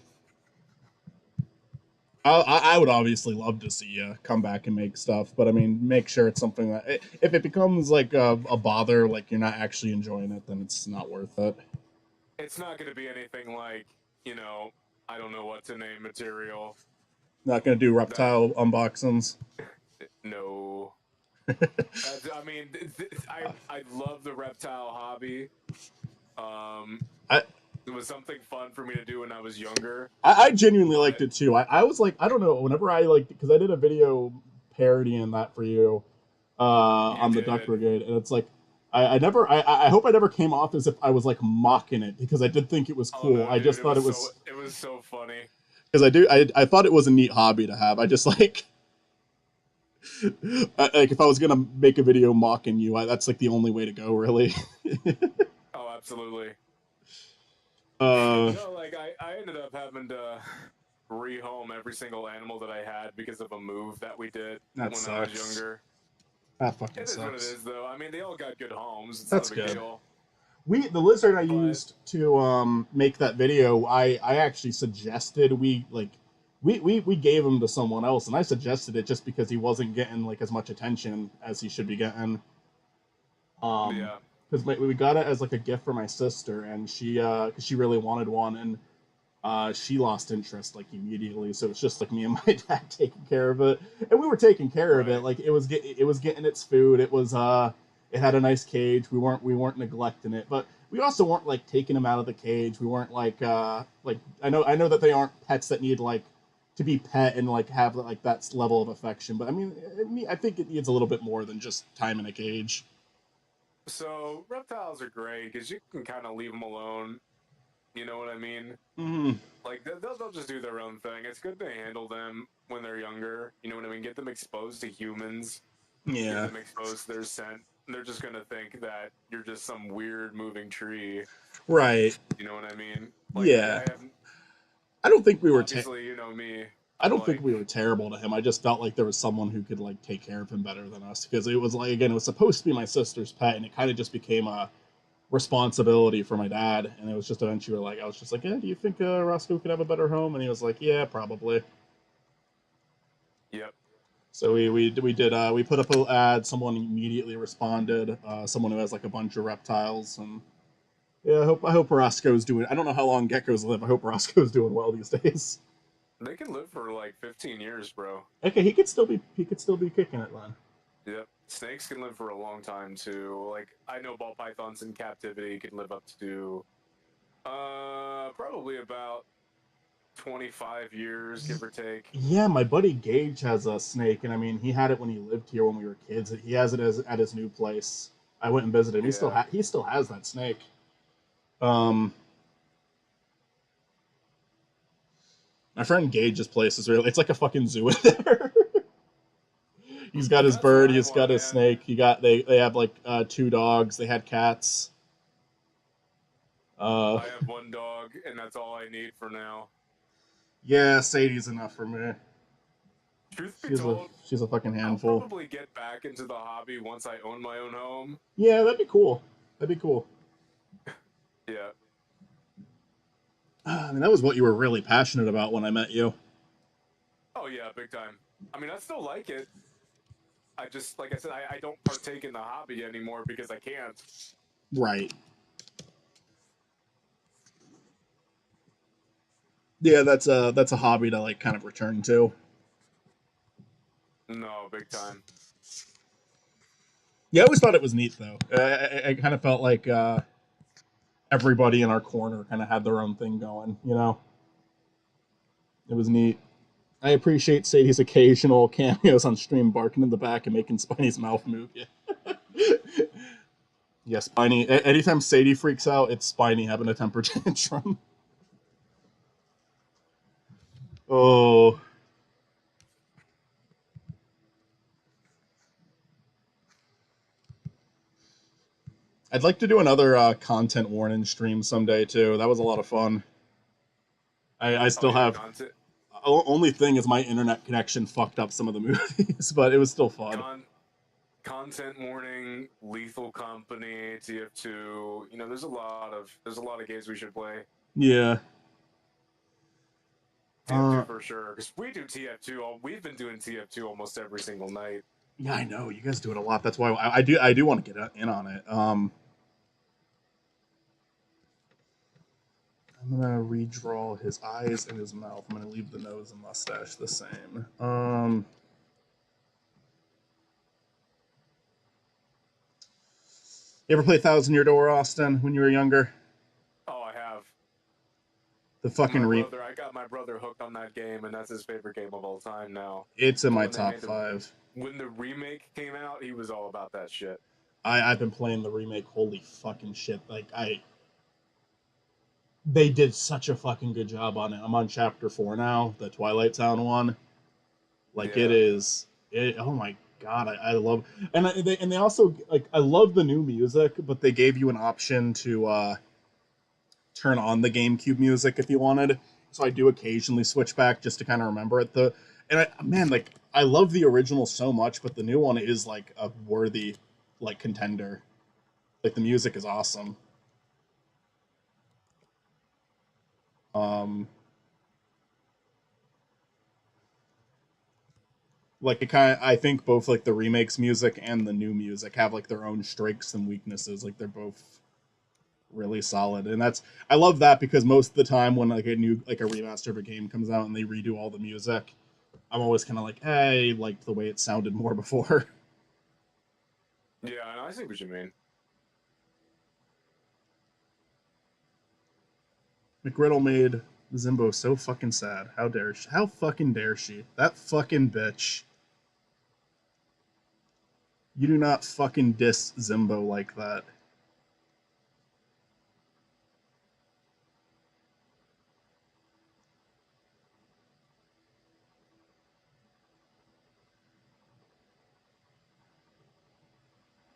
I would obviously love to see you come back and make stuff, but I mean, make sure it's something that, if it becomes like a bother, like you're not actually enjoying it, then it's not worth it. It's not going to be anything like, I don't know what to name material. Not going to do reptile unboxings. No. I mean, I love the reptile hobby. It was something fun for me to do when I was younger. I genuinely liked it too. I was like, I don't know, whenever I like, because I did a video parodying that for you on the Duck Brigade, and it's like, I hope I never came off as if I was like mocking it, because I did think it was cool. No, I just thought it was so funny. Because I thought it was a neat hobby to have. I just like, like if I was gonna make a video mocking you, that's like the only way to go, really. Oh, absolutely. Like I ended up having to rehome every single animal that I had because of a move that we did when I was younger. That fucking sucks. It is what it is, though. I mean, they all got good homes. It's not a big deal. The lizard I used to make that video, I actually suggested we like we gave him to someone else, and I suggested it just because he wasn't getting like as much attention as he should be getting. Yeah. Because we got it as like a gift for my sister, and cause she really wanted one, and she lost interest like immediately. So it's just like me and my dad taking care of it, and we were taking care of it. Right. Like it was getting its food. It was it had a nice cage. We weren't neglecting it, but we also weren't like taking him out of the cage. We weren't like I know that they aren't pets that need like to be pet and like have like that level of affection. But I mean, I think it needs a little bit more than just time in a cage. So reptiles are great because you can kind of leave them alone. You know what I mean? Mm, Like they'll just do their own thing. It's good to handle them when they're younger. You know what I mean? Get them exposed to humans. Get yeah. them exposed to their scent. They're just gonna think that you're just some weird moving tree. Right. You know what I mean? Like Yeah. I have I don't think we were. obviously, you know me. I I'm don't think like, we were terrible to him. I just felt like there was someone who could like take care of him better than us because it was like again, it was supposed to be my sister's pet, and it kind of just became a responsibility for my dad. And it was just eventually like I was just like, yeah, do you think Roscoe could have a better home? And he was like, yeah, probably. yep. So we did we put up an ad. Someone immediately responded. Someone who has like a bunch of reptiles, and yeah, I hope Roscoe's doing. I don't know how long geckos live. I hope Roscoe's doing well these days. They can live for like 15 years, bro. Okay, he could still be kicking it then. Yep. Snakes can live for a long time too. Like I know ball pythons in captivity can live up to probably about 25 years, give or take. Yeah, my buddy Gage has a snake, and I mean, he had it when he lived here when we were kids. He has it at his new place. I went and visited him. Yeah. He still has that snake. Um, my friend Gage's place is really it's like a fucking zoo in there. He's got his That's what bird. I He's got want, his man. snake. They have like two dogs. They had cats. Uh, I have one dog, and that's all I need for now. yeah, Sadie's enough for me. Truth be told, She's a fucking I'll handful. probably get back into the hobby once I own my own home. Yeah, that'd be cool. That'd be cool. Yeah. I mean, that was what you were really passionate about when I met you. Oh yeah, big time. I mean, I still like it. I just, like I said, I don't partake in the hobby anymore because I can't. Right. Yeah, that's a hobby to like kind of return to. No, big time. Yeah, I always thought it was neat though. I kind of felt like everybody in our corner kind of had their own thing going. You know, it was neat. I appreciate Sadie's occasional cameos on stream, barking in the back and making Spiney's mouth move. Yeah, yeah, Spiny. Anytime Sadie freaks out, it's Spiny having a temper tantrum. Oh, I'd like to do another content warning stream someday too. That was a lot of fun. I Oh still yeah, have only thing is my internet connection fucked up some of the movies, but it was still fun. content warning, Lethal Company, TF2. You know, there's a lot of games we should play. Yeah. TF2 for sure, because we do TF2. We've been doing TF2 almost every single night. Yeah, I know you guys do it a lot. That's why I do want to get in on it. I'm gonna redraw his eyes and his mouth. I'm gonna leave the nose and mustache the same. You ever play Thousand Year Door, Austin, when you were younger? Oh, I have. The fucking I got my brother hooked on that game, and that's his favorite game of all time now. It's in my When they top made 5. When the remake came out, he was all about that shit. I've been playing the remake. Holy fucking shit! They did such a fucking good job on it. I'm on chapter 4 now, the Twilight Town one. Like Yeah. oh my god, I love, and they also like I love the new music, but they gave you an option to turn on the GameCube music if you wanted. So I do occasionally switch back just to kind of remember it. Man, like I love the original so much, but the new one is like a worthy like contender. Like the music is awesome. Um Like it kind of, I think both like the remakes music and the new music have like their own strengths and weaknesses. Like they're both really solid, and that's I love that because most of the time when like a new like a remaster of a game comes out and they redo all the music, I'm always kind of like, hey, I liked the way it sounded more before. Yeah, I see what you mean. McGriddle made Zimbo so fucking sad. How dare she? How fucking dare she? That fucking bitch. You do not fucking diss Zimbo like that.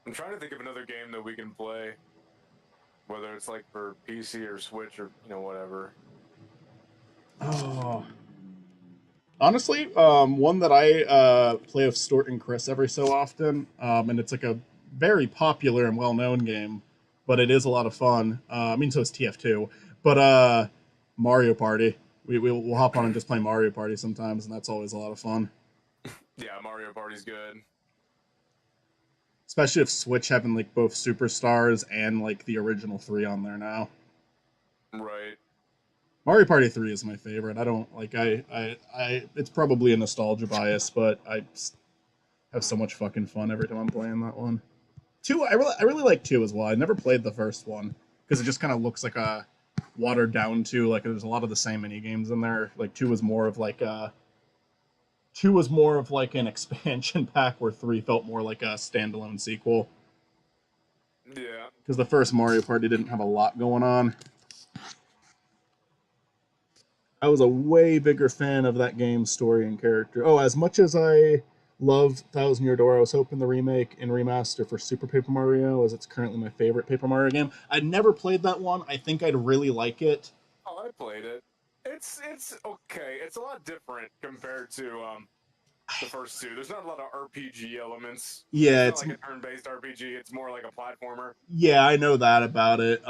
I'm trying to think of another game that we can play, whether it's like for PC or Switch or whatever. Oh. Honestly, one that I play with Stort and Chris every so often, and it's like a very popular and well-known game, but it is a lot of fun. I mean, so is TF2, but Mario Party. We'll hop on and just play Mario Party sometimes, and that's always a lot of fun. Yeah, Mario Party's good. Especially if Switch having like both Superstars and like the original 3 on there now. Right. Mario Party 3 is my favorite. I don't like I it's probably a nostalgia bias, but I have so much fucking fun every time I'm playing that one. 2, I really like 2 as well. I never played the first one because it just kind of looks like a watered down 2. Like there's a lot of the same mini games in there. Like 2 was more of like an expansion pack where 3 felt more like a standalone sequel. Yeah. Because the first Mario Party didn't have a lot going on. I was a way bigger fan of that game's story and character. Oh, as much as I love Thousand Year Door, I was hoping the remake and remaster for Super Paper Mario, as it's currently my favorite Paper Mario game. I'd never played that one. I think I'd really like it. Oh, I played it. It's okay. It's a lot different compared to the first 2. There's not a lot of RPG elements. Yeah, it's not like a turn-based RPG. It's more like a platformer. Yeah, I know that about it.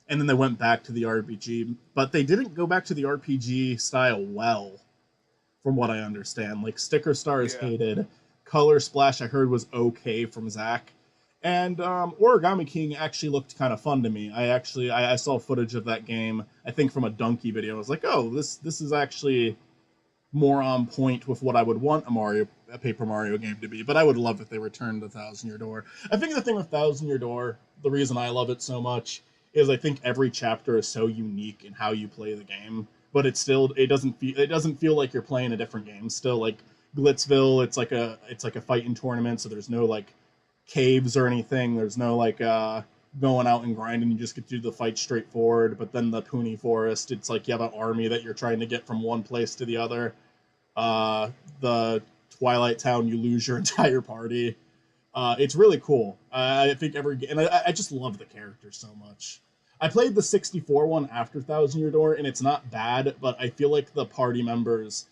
And then they went back to the RPG, but they didn't go back to the RPG style well, from what I understand. Like Sticker Star is hated, Color Splash I heard was okay from Zach, and Origami King actually looked kind of fun to me. I saw footage of that game. I think from a Donkey video. I was like, oh, this is actually more on point with what I would want a Paper Mario game to be. But I would love if they returned to Thousand Year Door. I think the thing with Thousand Year Door, the reason I love it so much, is I think every chapter is so unique in how you play the game. But it doesn't feel like you're playing a different game. Still, like Glitzville, it's like a fighting tournament, so there's no like caves or anything. There's no like going out and grinding. You just get to do the fight straightforward. But then the Puni Forest, it's like you have an army that you're trying to get from one place to the other. The Twilight Town, you lose your entire party. It's really cool. I think I just love the characters so much. I played the 64 one after Thousand Year Door, and it's not bad, but I feel like the party members,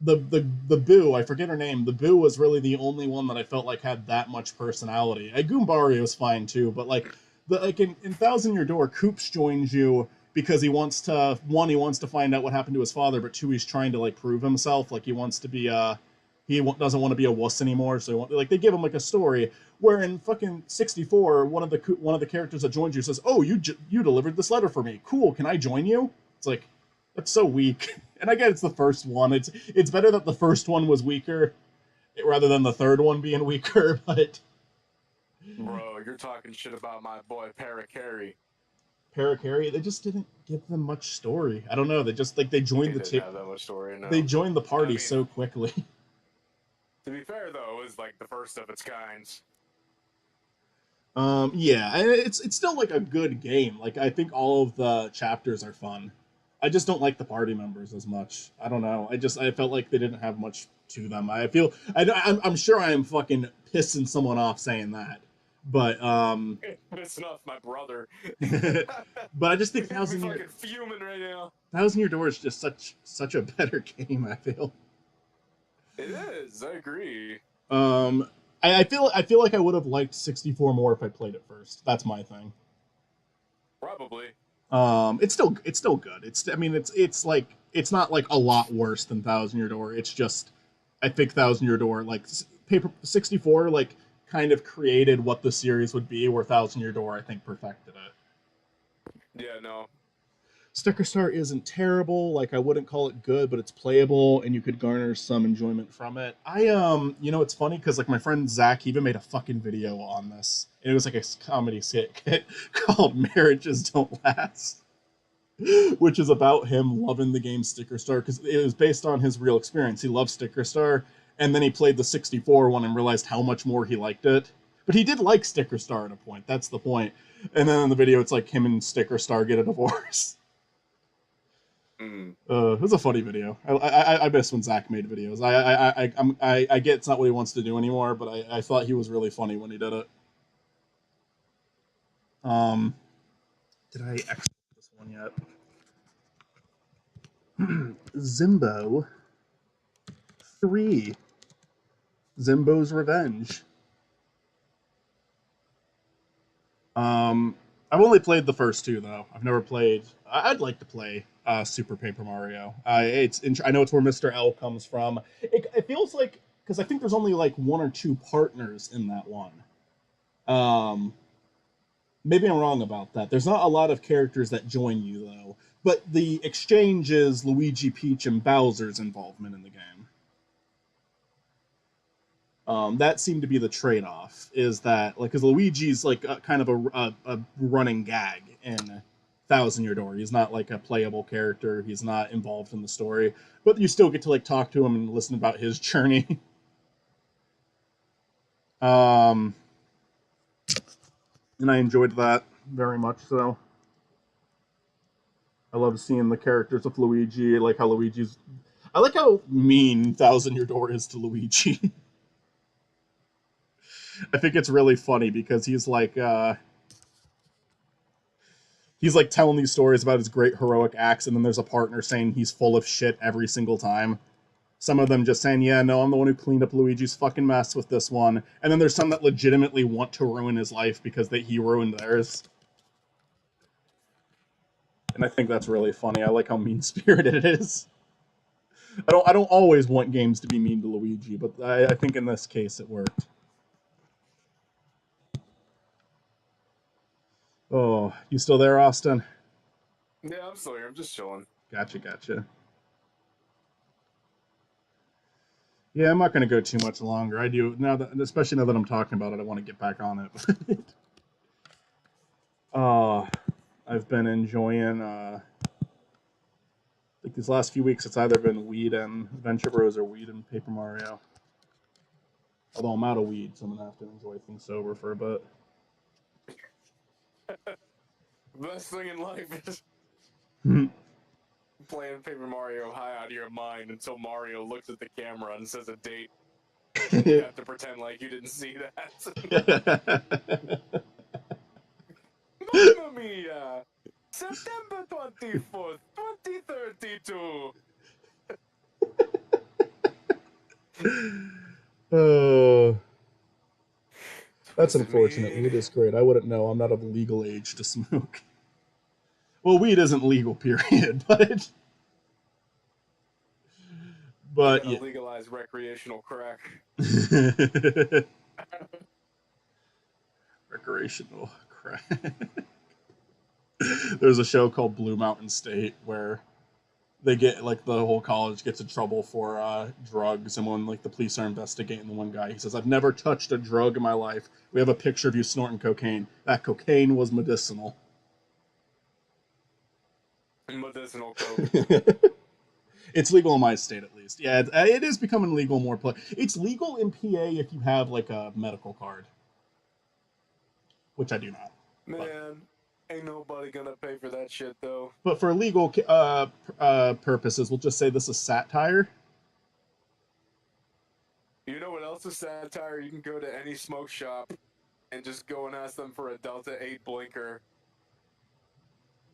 the Boo, I forget her name. The Boo was really the only one that I felt like had that much personality. Goombari was fine too, but like in Thousand Year Door, Koops joins you because he wants to find out what happened to his father, but 2, he's trying to like prove himself. Like he wants to be doesn't want to be a wuss anymore, so they give him like a story. Where in fucking 64, one of the characters that joins you says, "Oh, you delivered this letter for me. Cool, can I join you?" It's like, that's so weak. And I get it's the first one. It's better that the first one was weaker rather than the third one being weaker. But bro, you're talking shit about my boy Parakarry. Parakarry, they just didn't give them much story. I don't know. They just they joined have that much story. No. They joined the party so quickly. To be fair, though, it was like the first of its kind. Yeah, and it's still like a good game. Like I think all of the chapters are fun. I just don't like the party members as much. I don't know. I felt like they didn't have much to them. I'm sure I am fucking pissing someone off saying that, but pissing off my brother. But I just think Thousand Year fuming right now. Thousand Year Door is just such a better game. I feel. It is. I agree. I feel like I would have liked 64 more if I played it first. That's my thing. Probably. It's still good. It's like it's not like a lot worse than Thousand Year Door. It's just I think Thousand Year Door, like Paper 64, like kind of created what the series would be, where Thousand Year Door, I think, perfected it. Yeah, no. Sticker Star isn't terrible. Like I wouldn't call it good, but it's playable, and you could garner some enjoyment from it. You know, it's funny because like my friend Zach even made a fucking video on this. And it was like a comedy skit called "Marriages Don't Last," which is about him loving the game Sticker Star because it was based on his real experience. He loved Sticker Star, and then he played the 64 one and realized how much more he liked it. But he did like Sticker Star at a point. That's the point. And then in the video, it's like him and Sticker Star get a divorce. It was a funny video. I miss when Zach made videos. I get it's not what he wants to do anymore, but I thought he was really funny when he did it. Did I export this one yet? Zimbo 3. Zimbo's Revenge. I've only played the first two though. I've never played. I'd like to play Super Paper Mario. I know it's where Mr. L comes from. It feels like because I think there's only like one or two partners in that one. Maybe I'm wrong about that. There's not a lot of characters that join you though. But the exchange is Luigi, Peach, and Bowser's involvement in the game. That seemed to be the trade-off. Is that like because Luigi's like kind of a running gag in Thousand Year Door. He's not like a playable character. He's not involved in the story, but you still get to like talk to him and listen about his journey. And I enjoyed that very much. So I love seeing the characters of Luigi. I like how mean Thousand Year Door is to Luigi. I think it's really funny because he's like telling these stories about his great heroic acts, and then there's a partner saying he's full of shit every single time. Some of them just saying, yeah, no, I'm the one who cleaned up Luigi's fucking mess with this one. And then there's some that legitimately want to ruin his life because he ruined theirs. And I think that's really funny. I like how mean-spirited it is. I don't always want games to be mean to Luigi, but I think in this case it worked. Oh, you still there, Austin? Yeah, I'm still here. I'm just chilling. Gotcha. Yeah, I'm not going to go too much longer. I do now that, especially now that I'm talking about it, I want to get back on it. I've been enjoying. Like these last few weeks, it's either been Weed and Adventure Bros or Weed and Paper Mario. Although I'm out of weed, so I'm gonna have to enjoy things sober for a bit. Best thing in life is playing Paper Mario high out of your mind until Mario looks at the camera and says a date. You have to pretend like you didn't see that. Mamma mia! September 24th, 2032! Oh, that's unfortunate. Weed is great. I wouldn't know. I'm not of legal age to smoke. Well, weed isn't legal, period. But yeah. Legalize recreational crack. Recreational crack. There's a show called Blue Mountain State where they get like the whole college gets in trouble for drugs, and when like the police are investigating the one guy, he says, "I've never touched a drug in my life. We have a picture of you snorting cocaine. That cocaine was medicinal." Medicinal coke. It's legal in my state, at least. Yeah, it is becoming legal more. It's legal in PA if you have like a medical card, which I do not. Man, ain't nobody gonna pay for that shit though. But for legal purposes, we'll just say this is satire. You know what else is satire? You can go to any smoke shop and just go and ask them for a Delta 8 blinker.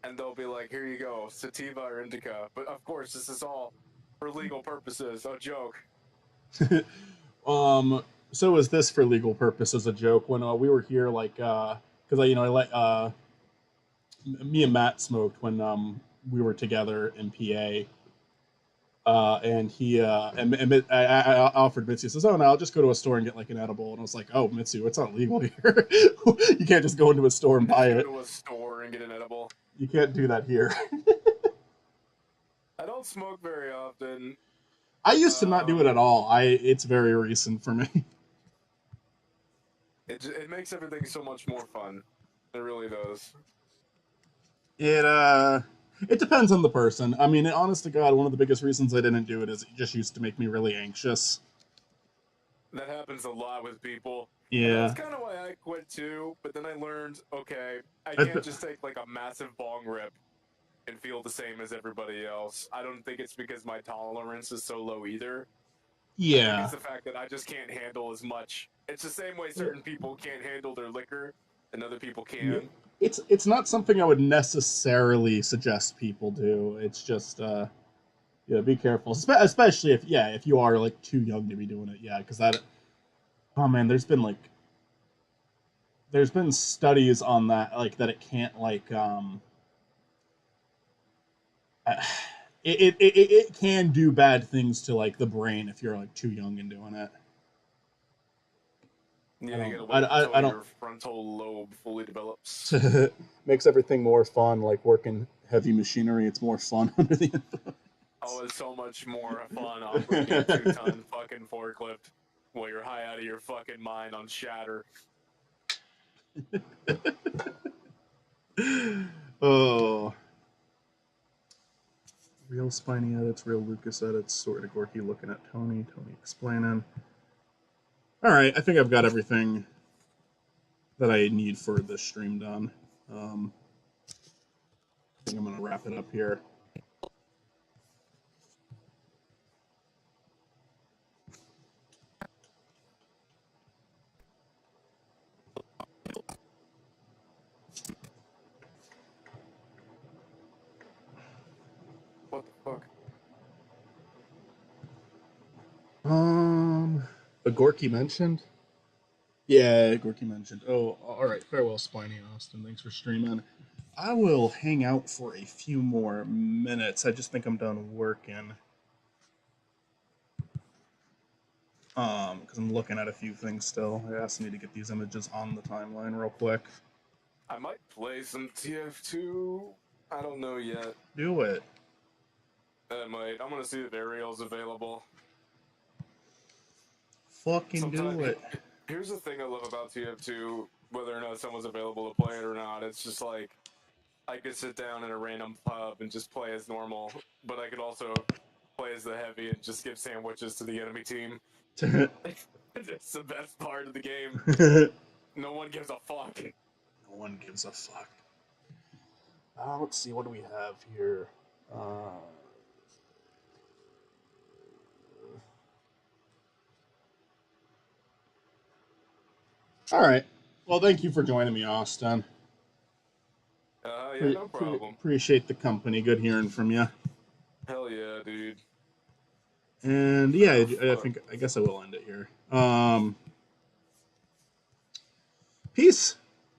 And they'll be like, here you go, sativa or indica. But of course, this is all for legal purposes. A joke. So is this for legal purposes a joke? When we were here, like, because I let me and Matt smoked when we were together in And he I offered Mitsu. Says, "Oh no, I'll just go to a store and get like an edible." And I was like, "Oh, Mitsu, it's not legal here. You can't just go into a store and buy Go it. to a store and get an edible. You can't do that here." I don't smoke very often. I used to not do it at all. It's very recent for me. It makes everything so much more fun. It really does. It depends on the person. I mean, honest to God, one of the biggest reasons I didn't do it is it just used to make me really anxious. That happens a lot with people. Yeah. That's kind of why I quit too. But then I learned, okay, I can't just take like a massive bong rip and feel the same as everybody else. I don't think it's because my tolerance is so low either. I think Yeah. it's the fact that I just can't handle as much. It's the same way certain people can't handle their liquor and other people can. It's not something I would necessarily suggest people do. It's just yeah, be careful, especially if you are like too young to be doing it. Yeah, because that. Oh man, there's been studies on that, like that it can't like it can do bad things to like the brain if you're like too young and doing it. Yeah, you gotta I wait until don't- your frontal lobe fully develops. Makes everything more fun, like working heavy machinery. It's more fun under the influence. Oh, it's so much more fun operating a 2-ton fucking forklift while you're high out of your fucking mind on shatter. Oh. Real Spiny edits, real Lucas edits, sort of Gorky looking at Tony explaining. Alright, I think I've got everything that I need for this stream done. I think I'm going to wrap it up here. What the fuck? But Gorky mentioned? Yeah, Gorky mentioned. Oh, alright. Farewell, Spiny Austin. Thanks for streaming. I will hang out for a few more minutes. I just think I'm done working. Because I'm looking at a few things still. I also need to get these images on the timeline real quick. I might play some TF2. I don't know yet. Do it. I might. I'm gonna see if Ariel's available. Fucking do it. Here's the thing I love about TF2, whether or not someone's available to play it or not. It's just like, I could sit down in a random pub and just play as normal, but I could also play as the heavy and just give sandwiches to the enemy team. It's the best part of the game. No one gives a fuck. No one gives a fuck. Let's see, what do we have here? All right. Well, thank you for joining me, Austin. Yeah, no problem. Appreciate the company. Good hearing from you. Hell yeah, dude. And yeah, I guess I will end it here. Peace.